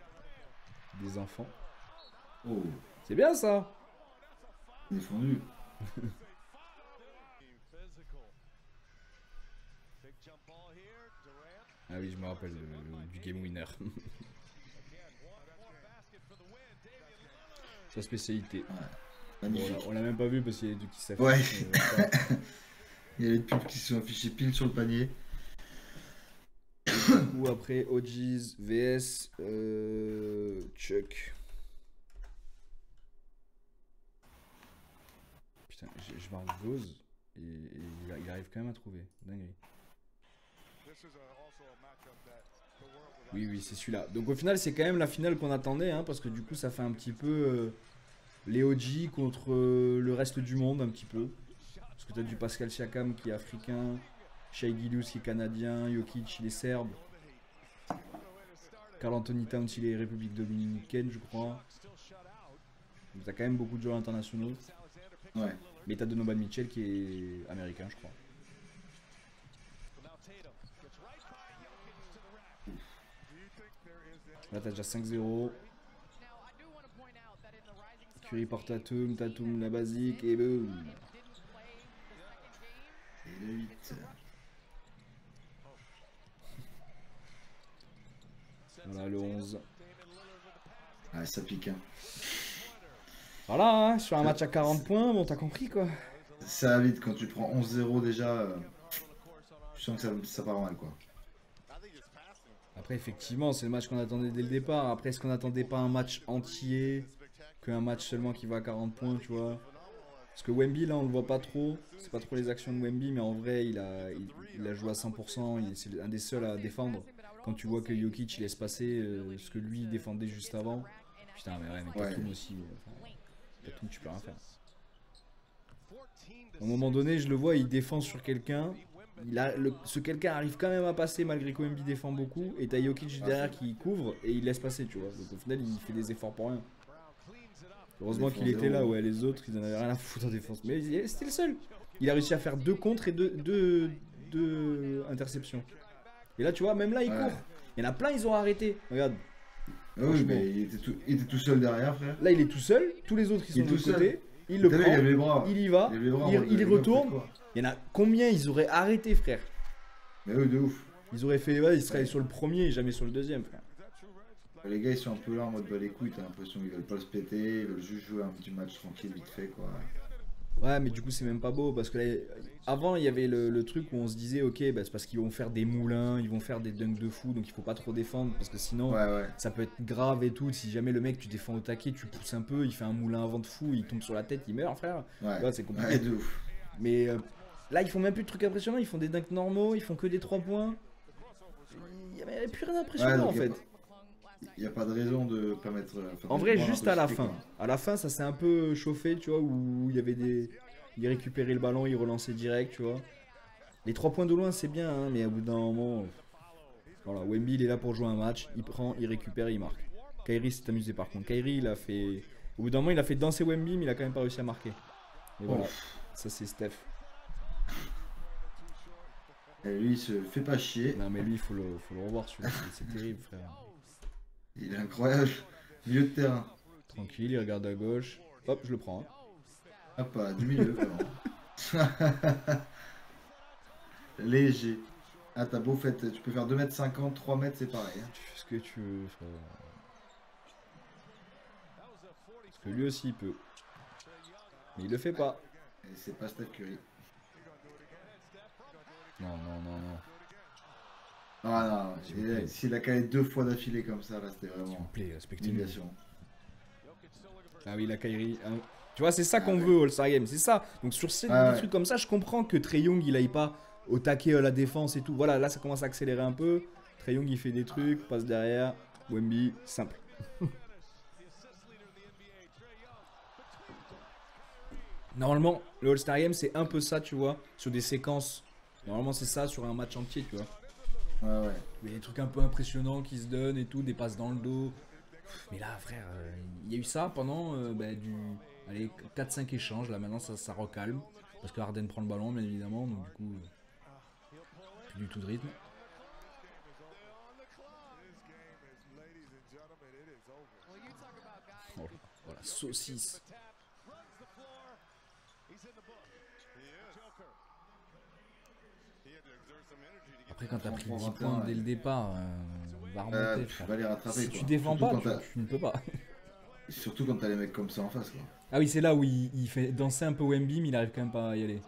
des enfants. Oh, C'est bien ça. défendu. Ah oui je me rappelle du Game Winner. Sa spécialité. Magnifique. Bon, on l'a même pas vu parce qu'il y a des trucs qui s'affichent. Ouais. Mais Il y a les pubs qui sont affichés pile sur le panier. ou après OGs vs Chuck. Putain, je marque Vose et il arrive quand même à trouver. Dinguerie. Oui, c'est celui-là. Donc au final, c'est quand même la finale qu'on attendait, hein, parce que du coup, ça fait un petit peu les OG contre le reste du monde, un petit peu. Parce que tu as du Pascal Siakam qui est africain, Shai Gilgeous qui est canadien, Jokic il est serbe, Karl Anthony Towns il est République Dominicaine, je crois. Donc tu as quand même beaucoup de joueurs internationaux. Ouais. Mais tu as Donovan Mitchell qui est américain, je crois. Là, t'as déjà 5-0. Curry par Tatum, Tatum la basique et boum. Et le 8. Voilà le 11. Ouais, ça pique. Hein. Voilà, hein, sur un match à 40 points, bon, t'as compris quoi. Ça va vite quand tu prends 11-0 déjà. Je sens que ça part mal, quoi. Après, effectivement, c'est le match qu'on attendait dès le départ. Après, est-ce qu'on attendait pas un match entier qu'un match seulement qui va à 40 points, tu vois? Parce que Wemby, là, on le voit pas trop. C'est pas trop les actions de Wemby, mais en vrai, il a joué à 100%. C'est un des seuls à défendre. Quand tu vois que Jokic, il laisse passer ce que lui défendait juste avant. Putain, mais ouais, mais Tatum aussi. Tatum, tu peux rien faire. À un moment donné, je le vois, il défend sur quelqu'un. Ce quelqu'un arrive quand même à passer malgré que Wemby défend beaucoup. Et t'as Jokic derrière qui couvre et il laisse passer, tu vois. Donc au final, il fait des efforts pour rien. Heureusement qu'il était là, ouais. Les autres, ils en avaient rien à foutre en défense. Mais c'était le seul. Il a réussi à faire 2 contres et 2 interceptions. Et là, tu vois, même là, il court. Il y en a plein, ils ont arrêté. Regarde. Oui, mais il était tout seul derrière, frère. Là, il est tout seul. Tous les autres, ils sont de l'autre côté. Il le prend. Il y va. Il retourne. Il y en a combien ils auraient arrêté, frère? Mais oui, de ouf. Ils auraient fait, ouais, ils seraient sur le premier et jamais sur le deuxième, frère. Les gars, ils sont un peu là en mode bah les couilles, t'as l'impression qu'ils veulent pas se péter, ils veulent juste jouer un petit match tranquille, vite fait, quoi. Ouais, mais du coup, c'est même pas beau parce que là, avant, il y avait le truc où on se disait, ok, bah, c'est parce qu'ils vont faire des moulins, ils vont faire des dunks de fou, donc il faut pas trop défendre parce que sinon, ça peut être grave et tout. Si jamais le mec, tu défends au taquet, tu pousses un peu, il fait un moulin avant de fou, il tombe sur la tête, il meurt, frère. Ouais, c'est compliqué. Ouais, de ouf. Mais là, ils font même plus de trucs impressionnants, ils font des dunks normaux, ils font que des 3 points. Il n'y avait plus rien d'impressionnant en fait. Il n'y a pas de raison de pas mettre. En vrai, juste à la fin. Quoi. À la fin, ça s'est un peu chauffé, tu vois, où il y avait des. Il récupérait le ballon, il relançait direct, tu vois. Les 3 points de loin, c'est bien, hein, mais au bout d'un moment. Voilà, Wemby, il est là pour jouer un match, il prend, il récupère, il marque. Kyrie s'est amusé par contre. Kyrie, il a fait. Au bout d'un moment, il a fait danser Wemby, mais il a quand même pas réussi à marquer. Et voilà, ça c'est Steph. Et lui, il se fait pas chier. Non, mais lui, il faut le revoir, celui-là, c'est terrible, frère. Il est incroyable. Milieu de terrain. Tranquille, il regarde à gauche. Hop, je le prends. Hein. Hop, du milieu, vraiment. Léger. Ah, t'as beau fait, tu peux faire 2,50 m, 3 mètres, c'est pareil. Hein. Tu fais ce que tu veux, frère. Parce que lui aussi il peut. Mais il le fait pas. Et c'est pas Steph Curry. Non, non, non, non. Ah S'il vous non, plaît. s'il a calé 2 fois d'affilée comme ça, là, c'était S'il vous vraiment plaît, respectez-nous. humiliation. Ah oui, la Kyrie. Hein. Tu vois, c'est ça qu'on ouais. veut au All-Star Game, c'est ça. Donc sur ces Ouais. trucs comme ça, je comprends que Trae Young il aille pas au taquet la défense et tout. Voilà, là ça commence à accélérer un peu. Trae Young il fait des trucs, passe derrière. Wemby, simple. Normalement, le All-Star Game c'est un peu ça, tu vois, sur des séquences. Normalement, c'est ça sur un match entier, tu vois. Ouais, ouais. Mais des trucs un peu impressionnants qui se donnent et tout, des passes dans le dos. Mais là, frère, il y a eu ça pendant du allez, 4-5 échanges. Là, maintenant, ça recalme. Parce que Harden prend le ballon, bien évidemment. Donc, du coup, plus du tout de rythme. Oh, voilà, saucisse. Après, quand t'as pris 10 21, points dès le départ, va remonter, Tu frère. vas les rattraper. Si quoi. tu défends Surtout pas, quand t'as- tu ne peux pas. Surtout quand t'as les mecs comme ça en face. Quoi. Ah oui, c'est là où il fait danser un peu Wemby, mais il arrive quand même pas à y aller.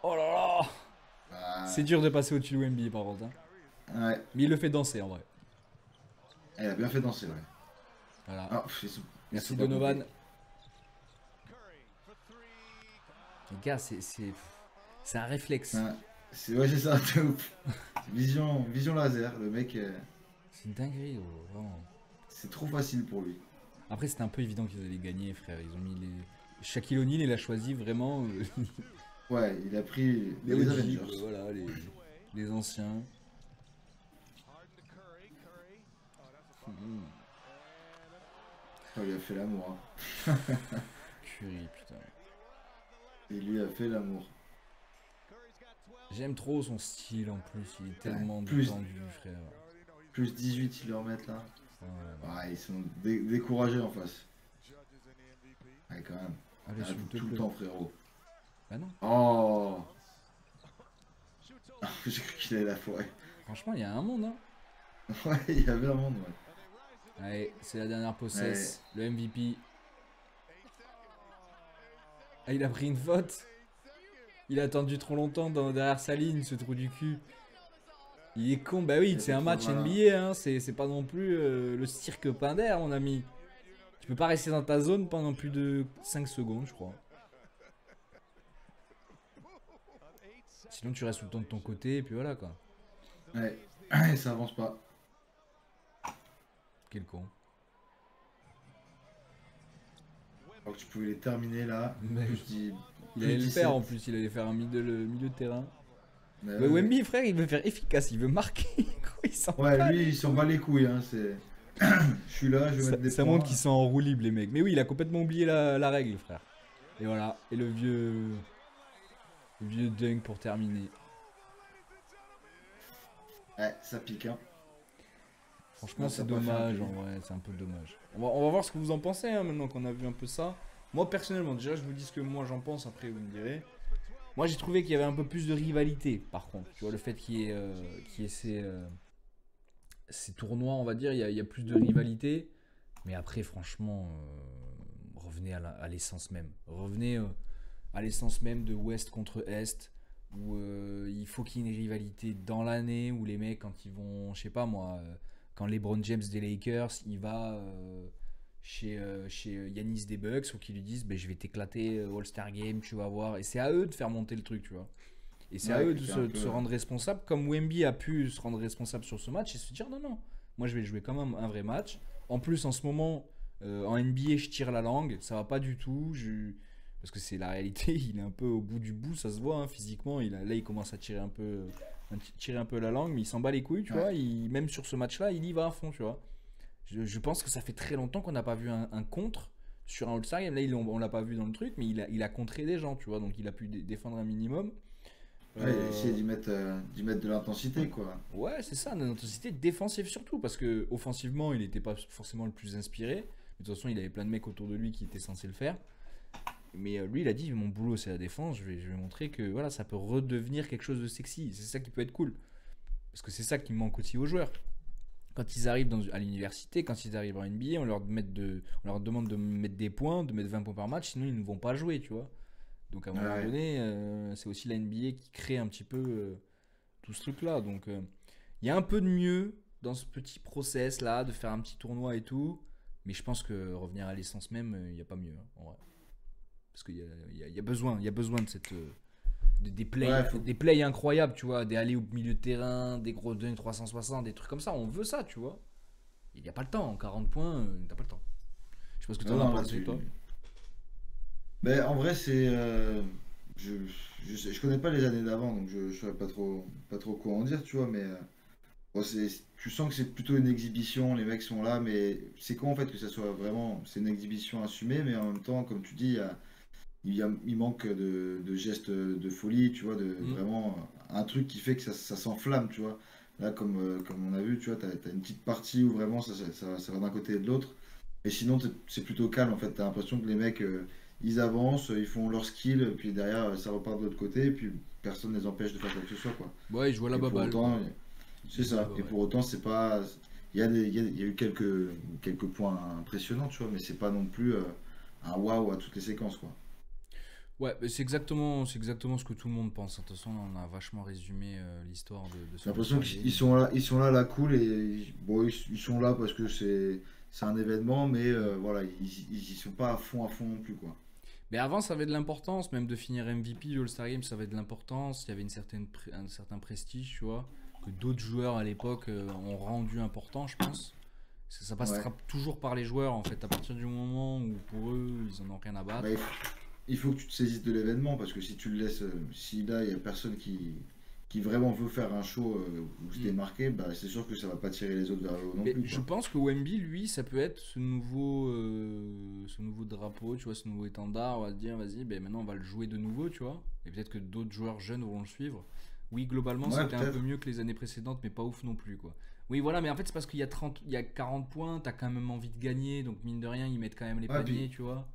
Oh là là! Ah, C'est dur de passer au-dessus de Wemby par contre. Hein. ouais, Mais il le fait danser en vrai. elle a bien fait danser, ouais. Voilà. Ah, ils sont Merci pas Donovan. compris. Les gars, c'est un réflexe. Ouais, c'est ça, de ouf. Vision laser, le mec, C'est une dinguerie, gros, vraiment. c'est trop facile pour lui. Après, c'était un peu évident qu'ils allaient gagner, frère. Ils ont mis les. Shaquille O'Neal, il a choisi vraiment Ouais, il a pris les les OG, Avengers. quoi, voilà, les anciens. Oh, il a fait l'amour. Hein. Curry, putain. Il lui a fait l'amour. J'aime trop son style en plus, il est tellement plus- détendu, frère. Plus 18, ils le remettent là. Ouais. Ouais, ils sont découragés en face. Ouais, quand même. Allez, Ah, s'il te tout le plaît. temps, frérot. Bah non. Oh. J'ai cru qu'il allait la foirer. Franchement, il y a un monde, hein. Ouais, il y avait un monde, ouais. Allez, c'est la dernière possesse, le MVP. Ah, il a pris une faute. Il a attendu trop longtemps derrière sa ligne, ce trou du cul. Il est con, bah oui, Il c'est était un match trop malin. NBA, hein. C'est pas non plus le cirque Pinder, mon ami. Tu peux pas rester dans ta zone pendant plus de 5 secondes, je crois. Sinon, tu restes tout le temps de ton côté, et puis voilà, quoi. Ouais, ça avance pas. Quel con. Alors que tu pouvais les terminer là. Mais Plus dix- il plus allait le 17. faire en plus, il allait faire un milieu de terrain. Mais Mais ouais, Wemby, frère, il veut faire efficace, il veut marquer. Il s'en ouais, bat lui, les il s'en bat les couilles. Hein, c'est... Je suis là, je vais mettre des ça points. montre qu'ils sont en roue libre, les mecs. Mais oui, il a complètement oublié la règle, frère. Et voilà. Et le vieux dunk pour terminer. Ouais, ça pique. Hein. Franchement, Non, c'est ça a pas fait un dommage. peu. En vrai, c'est un peu dommage. On va voir ce que vous en pensez hein, maintenant qu'on a vu un peu ça. Moi, personnellement, déjà, je vous dis ce que moi j'en pense. Après, vous me direz. Moi, j'ai trouvé qu'il y avait un peu plus de rivalité, par contre. Tu vois, le fait qu'il y ait ces tournois, on va dire, il y a plus de rivalité. Mais après, franchement, revenez à l'essence même. Revenez à l'essence même de Ouest contre Est. Où il faut qu'il y ait une rivalité dans l'année. Où les mecs, quand ils vont, je sais pas moi, quand LeBron James des Lakers, il va chez Yanis des Bucks, ou qu'ils lui disent je vais t'éclater All-Star Game, tu vas voir. Et c'est à eux de faire monter le truc, tu vois. Et c'est à Ouais, eux de c'est se, un de peu- se rendre responsable, comme Wemby a pu se rendre responsable sur ce match et se dire non, moi je vais jouer quand même un vrai match. En plus, en ce moment, en NBA, je tire la langue, ça va pas du tout. Parce que c'est la réalité, il est un peu au bout du bout, ça se voit hein, physiquement. Là, il commence à tirer un peu la langue, mais il s'en bat les couilles, tu Ouais. vois. Même sur ce match-là, il y va à fond, tu vois. Je pense que ça fait très longtemps qu'on n'a pas vu un contre sur un All-Star Game. Là, on l'a pas vu dans le truc, mais il a contré des gens, tu vois. Donc, il a pu défendre un minimum. Ouais, il a essayé d'y mettre de l'intensité, quoi. Ouais, c'est ça, une intensité défensive surtout, parce que offensivement, il n'était pas forcément le plus inspiré. Mais de toute façon, il avait plein de mecs autour de lui qui étaient censés le faire. Mais lui, il a dit, mon boulot, c'est la défense. Je vais montrer que voilà, ça peut redevenir quelque chose de sexy. C'est ça qui peut être cool. Parce que c'est ça qui manque aussi aux joueurs. Quand ils arrivent à l'université, quand ils arrivent en NBA, on leur demande de mettre des points, de mettre 20 points par match, sinon ils ne vont pas jouer, tu vois. Donc à un moment donné, c'est aussi la NBA qui crée un petit peu tout ce truc-là. Donc il y a un peu de mieux dans ce petit process-là, de faire un petit tournoi et tout. Mais je pense que revenir à l'essence même, il n'y a pas mieux, hein, en vrai. Parce qu'il y a besoin de cette... des plays incroyables, tu vois, des allées au milieu de terrain, des gros dunks 360, des trucs comme ça, on veut ça, tu vois. Il n'y a pas le temps, en 40 points, t'as pas le temps. Je sais pas ce que tu en as pensé, toi. Ben, en vrai, c'est. Je connais pas les années d'avant, donc je saurais pas trop quoi en dire, tu vois, mais. Bon, tu sens que c'est plutôt une exhibition, les mecs sont là, mais c'est con en fait que ça soit vraiment. C'est une exhibition assumée, mais en même temps, comme tu dis, il manque de gestes de folie, tu vois, de vraiment un truc qui fait que ça s'enflamme, tu vois. Là, comme on a vu, tu vois, t'as une petite partie où vraiment ça va d'un côté et de l'autre. Et sinon, c'est plutôt calme, en fait. T'as l'impression que les mecs, ils avancent, ils font leur skill, puis derrière, ça repart de l'autre côté, et puis personne ne les empêche de faire quoi que ce soit, quoi. Ouais, ils jouent à la Et pour baballe. autant, c'est ça. Et pour autant, c'est pas. Il y a eu quelques points impressionnants, tu vois, mais c'est pas non plus un waouh à toutes les séquences, quoi. Ouais, mais c'est exactement ce que tout le monde pense. De toute façon, on a vachement résumé l'histoire de ce J'ai l'impression All-Star Game. qu'ils sont là à la cool et bon, ils sont là parce que c'est un événement, mais voilà, ils y sont pas à fond non plus, quoi. Mais avant, ça avait de l'importance, même de finir MVP du All-Star Game, ça avait de l'importance. Il y avait un certain prestige, tu vois, que d'autres joueurs à l'époque ont rendu important, je pense. Ça passera toujours par les joueurs, en fait, à partir du moment où pour eux, ils en ont rien à battre. Bah, il faut que tu te saisisses de l'événement parce que si tu le laisses, si là il y a personne qui vraiment veut faire un show ou se démarquer, bah, c'est sûr que ça va pas tirer les autres vers le haut non Mais plus, je quoi. pense que Wemby, lui, ça peut être ce nouveau drapeau, tu vois, ce nouveau étendard. On va se dire, vas-y, ben maintenant on va le jouer de nouveau, tu vois. Et peut-être que d'autres joueurs jeunes vont le suivre. Oui, globalement, Ouais, c'était un peut-être. peu mieux que les années précédentes, mais pas ouf non plus, quoi. Oui, voilà, mais en fait, c'est parce qu'il y a 40 points, t'as quand même envie de gagner, donc mine de rien, ils mettent quand même les Ouais, paniers, puis tu vois.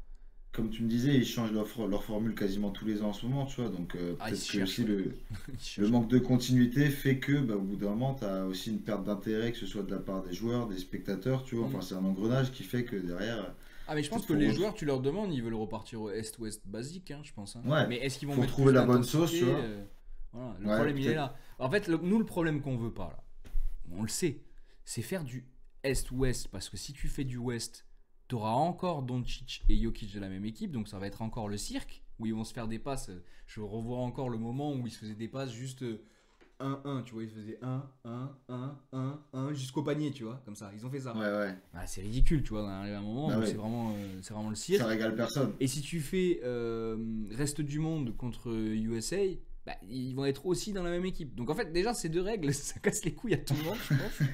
comme tu me disais, ils changent leur formule quasiment tous les ans en ce moment, tu vois. Donc Ah, ils peut-être se que cherchent, aussi ouais. Ils le cherchent. manque de continuité fait que bah, au bout d'un moment, tu as aussi une perte d'intérêt, que ce soit de la part des joueurs, des spectateurs, tu vois. Enfin, c'est un engrenage qui fait que derrière, Ah, mais je pense peut-être que les joueurs, tu leur demandes, ils veulent repartir au Est-Ouest basique, hein, je pense, hein. Ouais, Mais est-ce qu'ils vont faut mettre trouver plus la bonne sauce, tu d'intensité vois. Voilà, le Ouais, problème, il est peut-être. là. En fait, nous, le problème qu'on veut pas, là, on le sait, c'est faire du Est-Ouest. Parce que si tu fais du Ouest, tu auras encore Doncic et Jokic de la même équipe, donc ça va être encore le cirque, où ils vont se faire des passes. Je revois encore le moment où ils se faisaient des passes juste 1-1, tu vois, ils faisaient 1 jusqu'au panier, tu vois, comme ça, ils ont fait ça. Ouais, ouais. Ah, c'est ridicule, tu vois, on arrive à un moment Bah où ouais. c'est vraiment le cirque. Ça régale personne. Et si tu fais reste du monde contre USA, bah, ils vont être aussi dans la même équipe. Donc en fait, déjà, ces deux règles, ça casse les couilles à tout le monde, je pense.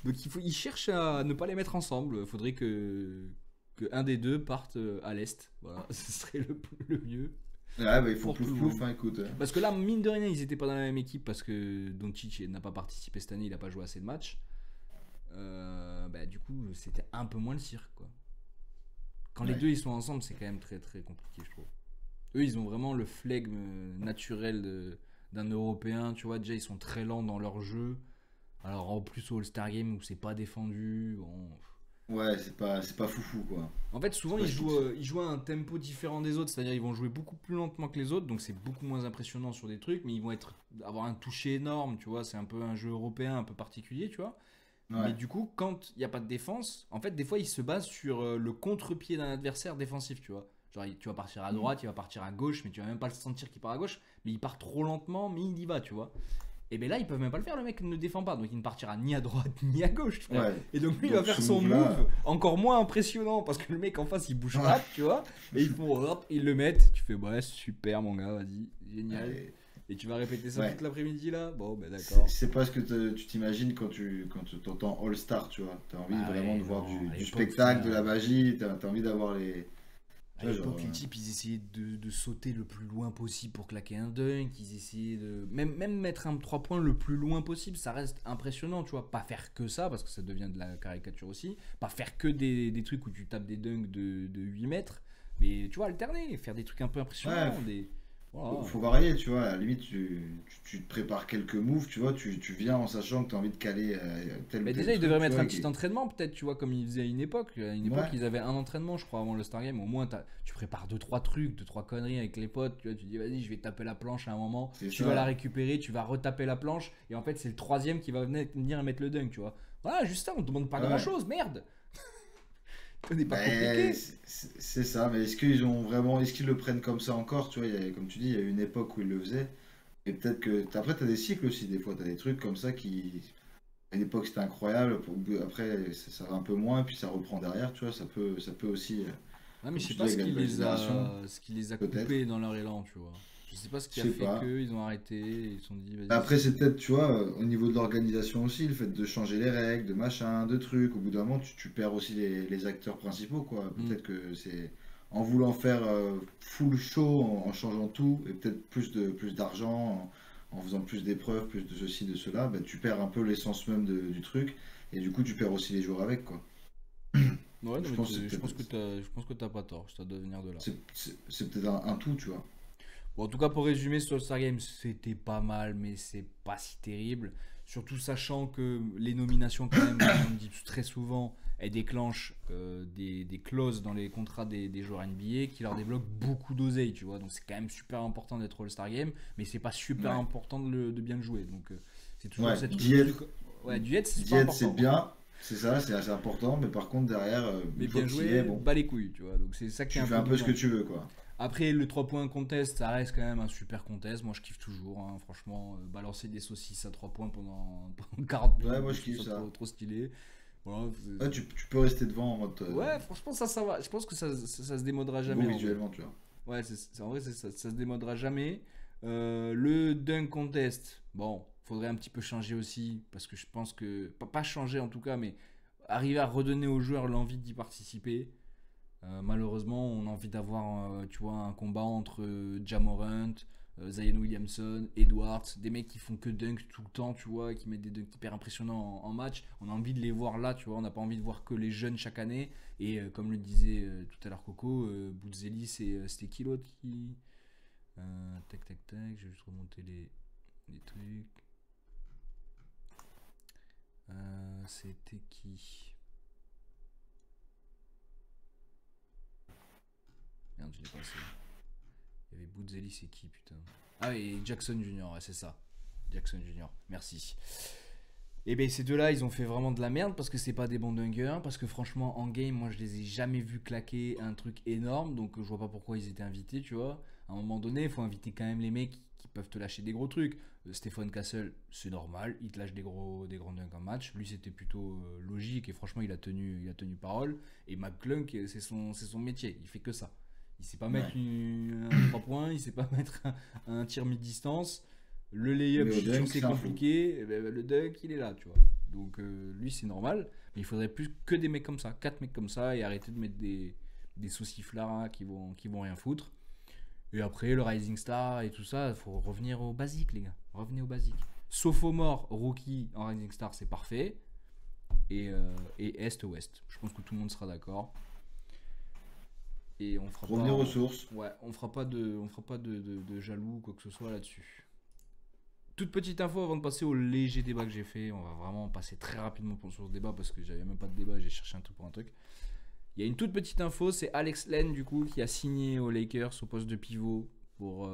Donc ils cherchent à ne pas les mettre ensemble. Il faudrait que un des deux parte à l'Est. Voilà, ce serait le mieux. Ouais, bah, il faut Pour tout le plouf, monde. hein, écoute. Parce que là, mine de rien, ils n'étaient pas dans la même équipe parce que Doncic n'a pas participé cette année, il n'a pas joué assez de matchs. Bah, du coup, c'était un peu moins le cirque, quoi. Quand les Ouais. deux ils sont ensemble, c'est quand même très très compliqué, je trouve. Eux, ils ont vraiment le flegme naturel d'un Européen, tu vois. Déjà, ils sont très lents dans leur jeu. Alors, en plus, au All-Star Game où c'est pas défendu. Bon. Ouais, c'est pas foufou, quoi. En fait, souvent, Ouais, ils jouent à un tempo différent des autres. C'est-à-dire, ils vont jouer beaucoup plus lentement que les autres. Donc, c'est beaucoup moins impressionnant sur des trucs. Mais ils vont avoir un toucher énorme, tu vois. C'est un peu un jeu européen un peu particulier, tu vois. Mais Ouais. du coup, quand il n'y a pas de défense, en fait, des fois, ils se basent sur le contre-pied d'un adversaire défensif, tu vois. Genre, tu vas partir à droite, il va partir à gauche, mais tu vas même pas le sentir qu'il part à gauche. Mais il part trop lentement, mais il y va, tu vois. Et bien là, ils peuvent même pas le faire, le mec ne défend pas. Donc, il ne partira ni à droite, ni à gauche, frère. Ouais. Et donc, lui, il Donc, va faire ce son move-là- move encore moins impressionnant parce que le mec en face, il bouge Ouais. pas, tu vois. Et ils font, hop, ils le mettent. Tu fais, ouais, super, mon gars, vas-y, génial. Ouais. Et tu vas répéter ça Ouais. toute l'après-midi, là. Bon, ben C'est d'accord. c'est pas ce que tu t'imagines quand tu entends All-Star, tu vois. T'as envie Ah vraiment ouais, de voir non, à du l'époque, spectacle, frère. de la magie, t'as envie d'avoir les. À Ouais, l'époque, genre, les types, ils essayaient de sauter le plus loin possible pour claquer un dunk. Ils essayaient de. Même mettre un 3 points le plus loin possible, ça reste impressionnant, tu vois. Pas faire que ça, parce que ça devient de la caricature aussi. Pas faire que des trucs où tu tapes des dunks de 8 mètres. Mais tu vois, alterner, faire des trucs un peu impressionnants. Ouais, Voilà. faut varier, tu vois. À la limite, tu te prépares quelques moves, tu vois. Tu viens en sachant que tu as envie de caler tel ou Mais tel déjà, ils devraient truc, tu mettre vois. un petit entraînement, peut-être, tu vois, comme ils faisaient à une époque. À une époque, Ouais, ils avaient un entraînement, je crois, avant le Star Game. Au moins, tu prépares deux trois trucs, deux trois conneries avec les potes. Tu vois, tu dis, vas-y, je vais taper la planche à un moment. c'est Tu vas la ça. récupérer, tu vas retaper la planche. Et en fait, c'est le troisième qui va venir mettre le dunk, tu vois. Voilà, juste ça, on te demande pas Ouais. grand-chose, merde. Ce n'est pas Ben, compliqué. c'est ça, mais est-ce qu'ils ont vraiment, est-ce qu'ils le prennent comme ça encore? Tu vois, comme tu dis, il y a eu une époque où ils le faisaient. Et peut-être que après, tu as des cycles aussi, des fois, tu as des trucs comme ça qui. À une époque, c'était incroyable. Après, ça va un peu moins, puis ça reprend derrière, tu vois. Ça peut aussi, Ouais, mais comme je sais tu dis, pas avec la nouvelle génération, ce qui les a peut-être. coupés dans leur élan, tu vois. Je sais pas ce Je qui a sais fait pas. qu'eux, ils ont arrêté, ils se sont dit, vas-y, Après, c'est peut-être, tu vois, au niveau de l'organisation aussi, le fait de changer les règles, de machin, de trucs. Au bout d'un moment, tu perds aussi les acteurs principaux, quoi. Hmm. Peut-être que c'est en voulant faire full show, en changeant tout, et peut-être plus d'argent, en faisant plus d'épreuves, plus de ceci, de cela, bah, tu perds un peu l'essence même du truc. Et du coup, tu perds aussi les joueurs avec, quoi. Ouais, non, Je mais pense que je pense je pense que t'as pas tort, ça doit venir de là. c'est peut-être un tout, tu vois. Bon, en tout cas, pour résumer, sur le Star Games, c'était pas mal, mais c'est pas si terrible. Surtout sachant que les nominations, quand même, comme on dit très souvent, elles déclenchent des clauses dans les contrats des joueurs NBA qui leur débloquent beaucoup d'oseille, tu vois. Donc c'est quand même super important d'être au Star Game, mais c'est pas super Ouais. important de bien le jouer. Donc c'est toujours Ouais, cette d'y être, truc. Ouais, du head, c'est super d'y être, c'est important. bien, c'est ça, c'est assez important, mais par contre, derrière, Mais une fois bien que tu y es, joué, bon. bas les couilles, tu vois. Donc c'est ça qui est Tu un fais peu un peu ce que dommage. tu veux, quoi. Après, le 3 points contest, ça reste quand même un super contest. Moi, je kiffe toujours, hein. Franchement, balancer des saucisses à 3 points pendant 40 Ouais, minutes, moi je je trouve kiffe ça ça. trop stylé. Voilà, Ouais, tu peux rester devant en mode ouais, franchement, ça va. Je pense que ça se démodera c'est beau jamais, en vrai. visuellement, tu vois. Ouais, en vrai, ça se démodera jamais. Le dunk contest, bon, faudrait un petit peu changer aussi, parce que je pense que, pas changer en tout cas, mais arriver à redonner aux joueurs l'envie d'y participer. Malheureusement, on a envie d'avoir, tu vois, un combat entre Ja Morant, Zion Williamson, Edwards, des mecs qui font que dunk tout le temps, tu vois, et qui mettent des dunks hyper impressionnants en match. On a envie de les voir là, tu vois, on n'a pas envie de voir que les jeunes chaque année. Et comme le disait tout à l'heure Coco, Bouzelli, c'était qui l'autre qui. Tac, tac, tac, je vais juste remonter les trucs. C'était qui? Merde, je l'ai pas assez. Il y avait Bouzelli, c'est qui, putain? Ah, et Jackson Junior, ouais, c'est ça. Jackson Junior, merci. Et bien ces deux-là, ils ont fait vraiment de la merde parce que c'est pas des bons dunkers. Parce que franchement, en game, moi je les ai jamais vus claquer un truc énorme. Donc je vois pas pourquoi ils étaient invités, tu vois. À un moment donné, il faut inviter quand même les mecs qui peuvent te lâcher des gros trucs. Stephen Castle, c'est normal, il te lâche des gros dunks en match. Lui, c'était plutôt logique et franchement, il a tenu parole. Et McClung, c'est son métier, il fait que ça. Il sait pas Ouais. mettre un 3 points, il sait pas mettre un tir mi-distance. Le layup, Mais je au suis sûr dunk, que c'est c'est un fou. compliqué. Eh ben, le dunk, il est là, tu vois. Donc lui, c'est normal. Mais il faudrait plus que des mecs comme ça, 4 mecs comme ça, et arrêter de mettre des sauciflards hein, qui vont rien foutre. Et après, le Rising Star et tout ça, il faut revenir au basique, les gars. Revenez au basique. Sophomore, rookie en Rising Star, c'est parfait. Et Est-Ouest. Je pense que tout le monde sera d'accord. Et on fera Revenir pas. aux sources. Ouais, on fera pas de jaloux ou quoi que ce soit là-dessus. Toute petite info avant de passer au léger débat que j'ai fait. On va vraiment passer très rapidement sur ce débat parce que j'avais même pas de débat, j'ai cherché un truc pour un truc. Il y a une toute petite info, c'est Alex Len du coup qui a signé aux Lakers au poste de pivot pour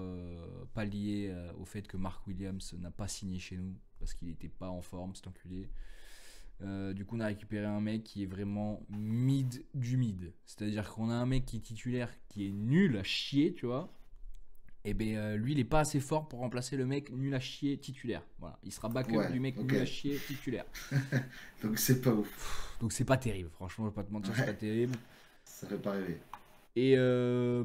pallier au fait que Mark Williams n'a pas signé chez nous parce qu'il n'était pas en forme, cet enculé. Du coup on a récupéré un mec qui est vraiment mid du mid. C'est-à-dire qu'on a un mec qui est titulaire qui est nul à chier, tu vois. Et ben lui il est pas assez fort pour remplacer le mec nul à chier titulaire. Voilà, il sera backup Ouais, du mec ok. nul à chier titulaire. Donc c'est pas ouf. Donc c'est pas terrible, franchement je vais pas te mentir, c'est pas Ouais, terrible. ça fait pas rêver. Et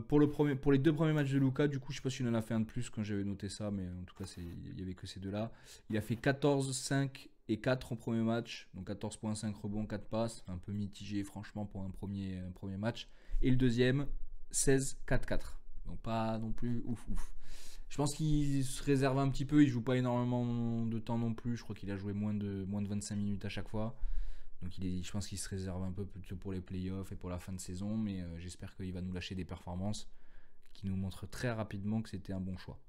pour les deux premiers matchs de Luka, du coup, je sais pas s'il en a fait un de plus quand j'avais noté ça, mais en tout cas, il y avait que ces deux-là. Il a fait 14, 5 et 4 en premier match, donc 14,5 rebonds, 4 passes, un peu mitigé franchement pour un premier match. Et le deuxième, 16, 4, 4. Donc pas non plus ouf. Je pense qu'il se réserve un petit peu, il joue pas énormément de temps non plus, je crois qu'il a joué moins de 25 minutes à chaque fois. Donc je pense qu'il se réserve un peu plutôt pour les playoffs et pour la fin de saison, mais j'espère qu'il va nous lâcher des performances qui nous montrent très rapidement que c'était un bon choix.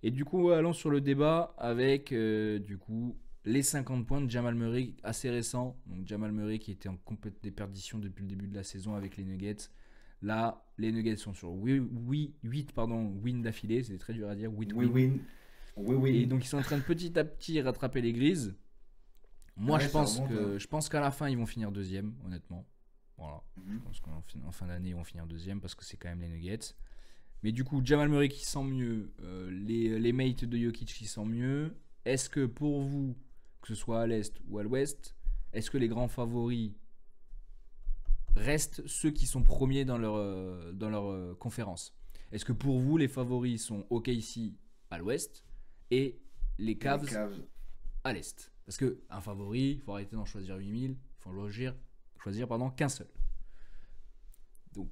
Et du coup, allons sur le débat avec du coup les 50 points de Jamal Murray assez récent. Donc Jamal Murray qui était en complète déperdition depuis le début de la saison avec les Nuggets. Là, les Nuggets sont sur 8 wins d'affilée, c'est très dur à dire. 8 wins. Et donc ils sont en train de petit à petit rattraper les Grises. Moi, Ouais, je pense qu'à la fin, ils vont finir deuxième, honnêtement. Voilà. Je pense qu'en fin d'année, ils vont finir deuxième parce que c'est quand même les Nuggets. Mais du coup, Jamal Murray qui sent mieux, les mates de Jokic qui sentent mieux. Est-ce que pour vous, que ce soit à l'Est ou à l'Ouest, est-ce que les grands favoris restent ceux qui sont premiers dans leur conférence? Est-ce que pour vous, les favoris sont OKC à l'Ouest et les Cavs à l'Est? Parce qu'un favori, il faut arrêter d'en choisir 8000, il faut choisir qu'un seul. Donc,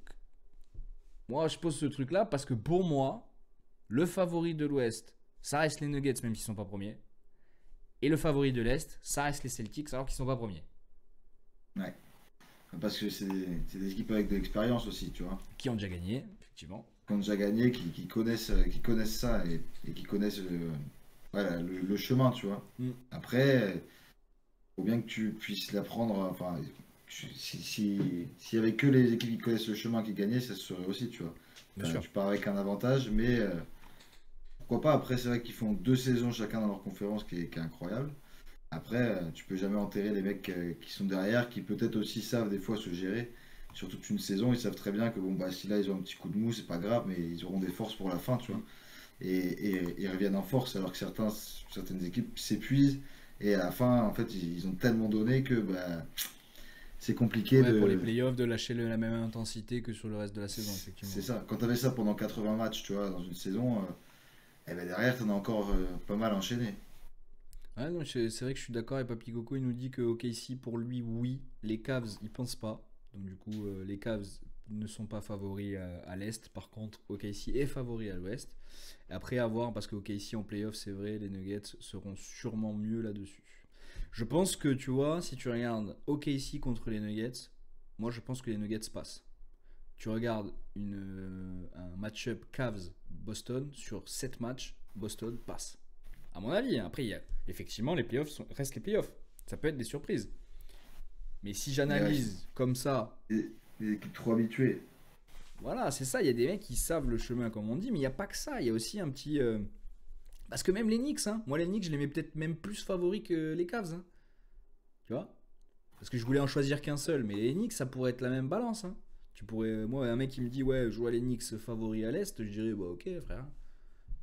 moi, je pose ce truc-là parce que pour moi, le favori de l'Ouest, ça reste les Nuggets, même s'ils ne sont pas premiers. Et le favori de l'Est, ça reste les Celtics, alors qu'ils ne sont pas premiers. Ouais. Parce que c'est des équipes avec de l'expérience aussi, tu vois. Qui ont déjà gagné, effectivement. Qui ont déjà gagné, qui connaissent ça et qui connaissent le chemin, tu vois. Après, faut bien que tu puisses l'apprendre. Enfin, s'il y avait que les équipes qui connaissent le chemin qui gagnaient, ça se serait aussi, tu vois. Bien sûr. Tu pars avec un avantage, mais pourquoi pas. Après, c'est vrai qu'ils font 2 saisons chacun dans leur conférence qui est incroyable. Après, tu peux jamais enterrer les mecs qui sont derrière, qui peut-être aussi savent des fois se gérer. Sur toute une saison, ils savent très bien que bon, bah, si là ils ont un petit coup de mou, c'est pas grave, mais ils auront des forces pour la fin, tu vois. Et ils reviennent en force, alors que certaines équipes s'épuisent. Et à la fin, en fait, ils ont tellement donné que bah, c'est compliqué pour les playoffs de lâcher la même intensité que sur le reste de la saison, effectivement. C'est ça. Quand tu avais ça pendant 80 matchs, tu vois, dans une saison, et ben derrière, tu en as encore pas mal enchaîné. Ouais, non, c'est vrai que je suis d'accord. Et Papy Coco, il nous dit que OKC, pour lui, oui. Les Cavs, il pense pas. Donc, du coup, les Cavs ne sont pas favoris à l'Est. Par contre, OKC est favori à l'Ouest. Et après, à voir, parce que OKC en playoff, c'est vrai, les Nuggets seront sûrement mieux là-dessus. Je pense que, tu vois, si tu regardes OKC contre les Nuggets, moi, je pense que les Nuggets passent. Tu regardes un match-up Cavs-Boston, sur 7 matchs, Boston passe. À mon avis, hein. Après, effectivement, les playoffs restent les playoffs. Ça peut être des surprises. Mais si j'analyse comme ça... Les équipes trop habituées. Voilà, c'est ça. Il y a des mecs qui savent le chemin, comme on dit. Mais il n'y a pas que ça. Il y a aussi un petit... Parce que même les Knicks, hein, moi les Knicks, je les mets peut-être même plus favoris que les Cavs. Hein. Tu vois? Parce que je voulais en choisir qu'un seul. Mais les Knicks, ça pourrait être la même balance. Hein. Tu pourrais... Moi, un mec qui me dit, ouais, je vois les Knicks favoris à l'Est, je dirais, bah ok, frère.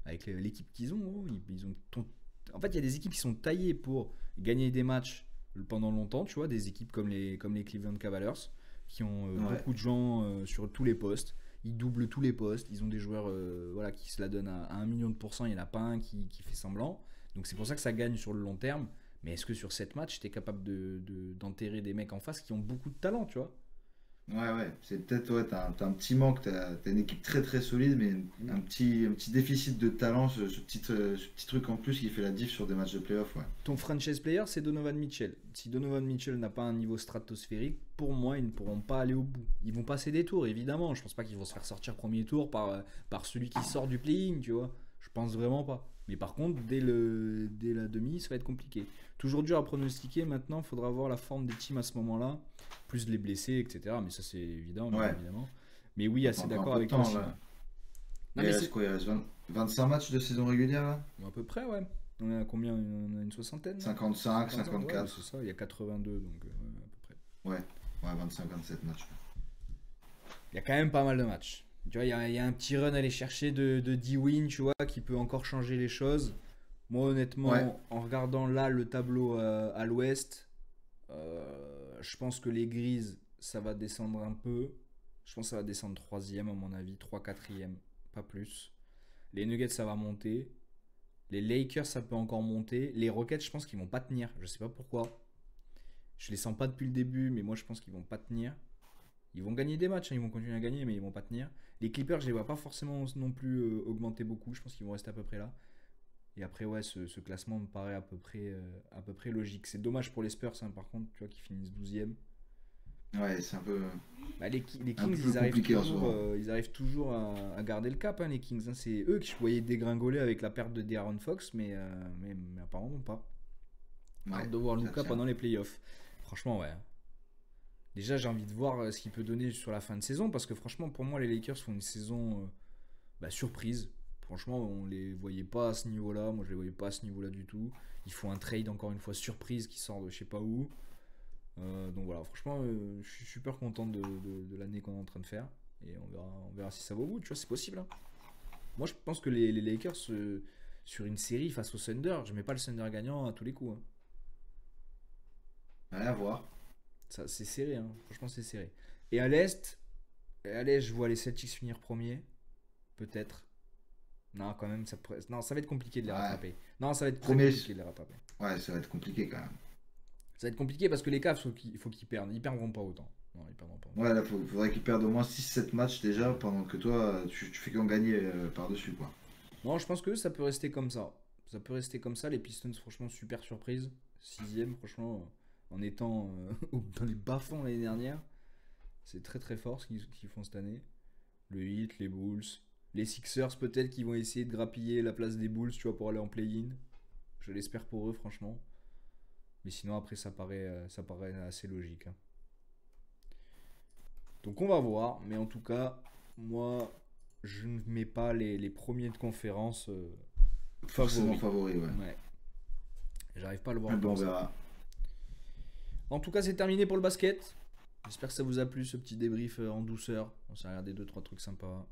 Avec l'équipe qu'ils ont, en fait, il y a des équipes qui sont taillées pour gagner des matchs pendant longtemps, tu vois, des équipes comme les Cleveland Cavaliers, qui ont beaucoup de gens sur tous les postes. Ils doublent tous les postes, ils ont des joueurs qui se la donnent à 1 million de %, il n'y en a pas un qui fait semblant. Donc c'est pour ça que ça gagne sur le long terme. Mais est-ce que sur 7 matchs, tu es capable d'enterrer des mecs en face qui ont beaucoup de talent, tu vois? Ouais, c'est peut-être, t'as un petit manque, t'as une équipe très très solide, mais un petit déficit de talent, ce petit truc en plus qui fait la diff sur des matchs de playoff, ouais. Ton franchise player, c'est Donovan Mitchell. Si Donovan Mitchell n'a pas un niveau stratosphérique, pour moi, ils ne pourront pas aller au bout. Ils vont passer des tours, évidemment. Je pense pas qu'ils vont se faire sortir premier tour par celui qui sort du play-in, tu vois. Je pense vraiment pas. Mais par contre, dès la demi, ça va être compliqué. Toujours dur à pronostiquer. Maintenant, il faudra voir la forme des teams à ce moment-là, plus les blessés, etc. Mais ça, c'est évident, Ouais. évidemment. Mais oui, assez d'accord avec toi. toi. Il reste quoi? Il reste 25 matchs de saison régulière là? À peu près, ouais. On a combien? On a une soixantaine? 55, 54. Ouais, c'est ça, il y a 82, donc à peu près. Ouais, 25-27 matchs. Il y a quand même pas mal de matchs. Tu vois, il y a un petit run à aller chercher de 10 wins, tu vois, qui peut encore changer les choses. Moi, honnêtement, en regardant là le tableau à l'ouest, je pense que les Grises, ça va descendre un peu. Je pense que ça va descendre 3e à mon avis, 3-4e, pas plus. Les Nuggets, ça va monter. Les Lakers, ça peut encore monter. Les Rockets, je pense qu'ils vont pas tenir. Je sais pas pourquoi. Je les sens pas depuis le début, mais moi, je pense qu'ils vont pas tenir. Ils vont gagner des matchs, hein, ils vont continuer à gagner, mais ils vont pas tenir. Les Clippers, je les vois pas forcément non plus augmenter beaucoup. Je pense qu'ils vont rester à peu près là. Et après, ouais, ce classement me paraît à peu près logique. C'est dommage pour les Spurs, hein, par contre, tu vois, qui finissent 12e. Ouais, c'est un peu. Bah, les Un Kings, peu compliqué en ce moment. ils arrivent toujours à garder le cap, hein, les Kings. Hein. C'est eux que je voyais dégringoler avec la perte de De'Aaron Fox, mais apparemment pas. Ouais, Hâte de voir ça Luka tient. pendant les playoffs. Franchement, ouais. Déjà, j'ai envie de voir ce qu'il peut donner sur la fin de saison, parce que franchement, pour moi, les Lakers font une saison surprise. Franchement, on les voyait pas à ce niveau-là. Moi, je les voyais pas à ce niveau-là du tout. Ils font un trade, encore une fois, surprise, qui sort de je sais pas où. Donc voilà, franchement, je suis super content de l'année qu'on est en train de faire. Et on verra si ça va au bout, tu vois, c'est possible. Hein. Moi, je pense que les Lakers, sur une série face au Thunder, je mets pas le Thunder gagnant à tous les coups. Hein. Ouais, à voir. Ça, c'est serré, hein. Franchement, c'est serré. Et à l'Est, je vois les Celtics finir premier. Peut-être. Non, quand même, non, ça va être compliqué de les Ouais. rattraper. Non, ça va être très Premier- compliqué de les rattraper. Ouais, ça va être compliqué quand même. Ça va être compliqué parce que les Cavs, il faut qu'ils perdent. Ils perdront pas autant. Non, ils perdront pas autant. Ouais, là, faudrait qu'ils perdent au moins 6-7 matchs déjà, pendant que toi, tu fais qu'en gagner par-dessus, quoi. Non, je pense que ça peut rester comme ça. Ça peut rester comme ça. Les Pistons, franchement, super surprise. 6e, franchement, en étant dans les bas-fonds l'année dernière. C'est très très fort ce qu'ils font cette année. Le Heat, les Bulls. Les Sixers, peut-être, qui vont essayer de grappiller la place des Bulls, tu vois, pour aller en play-in. Je l'espère pour eux, franchement. Mais sinon, après, ça paraît assez logique. Hein. Donc, on va voir. Mais en tout cas, moi, je ne mets pas les premiers de conférence Forcément favoris. favori, ouais. Ouais. J'arrive pas à le voir. Mais bon, on comme ça. verra. En tout cas, c'est terminé pour le basket. J'espère que ça vous a plu, ce petit débrief en douceur. On s'est regardé 2-3 trucs sympas.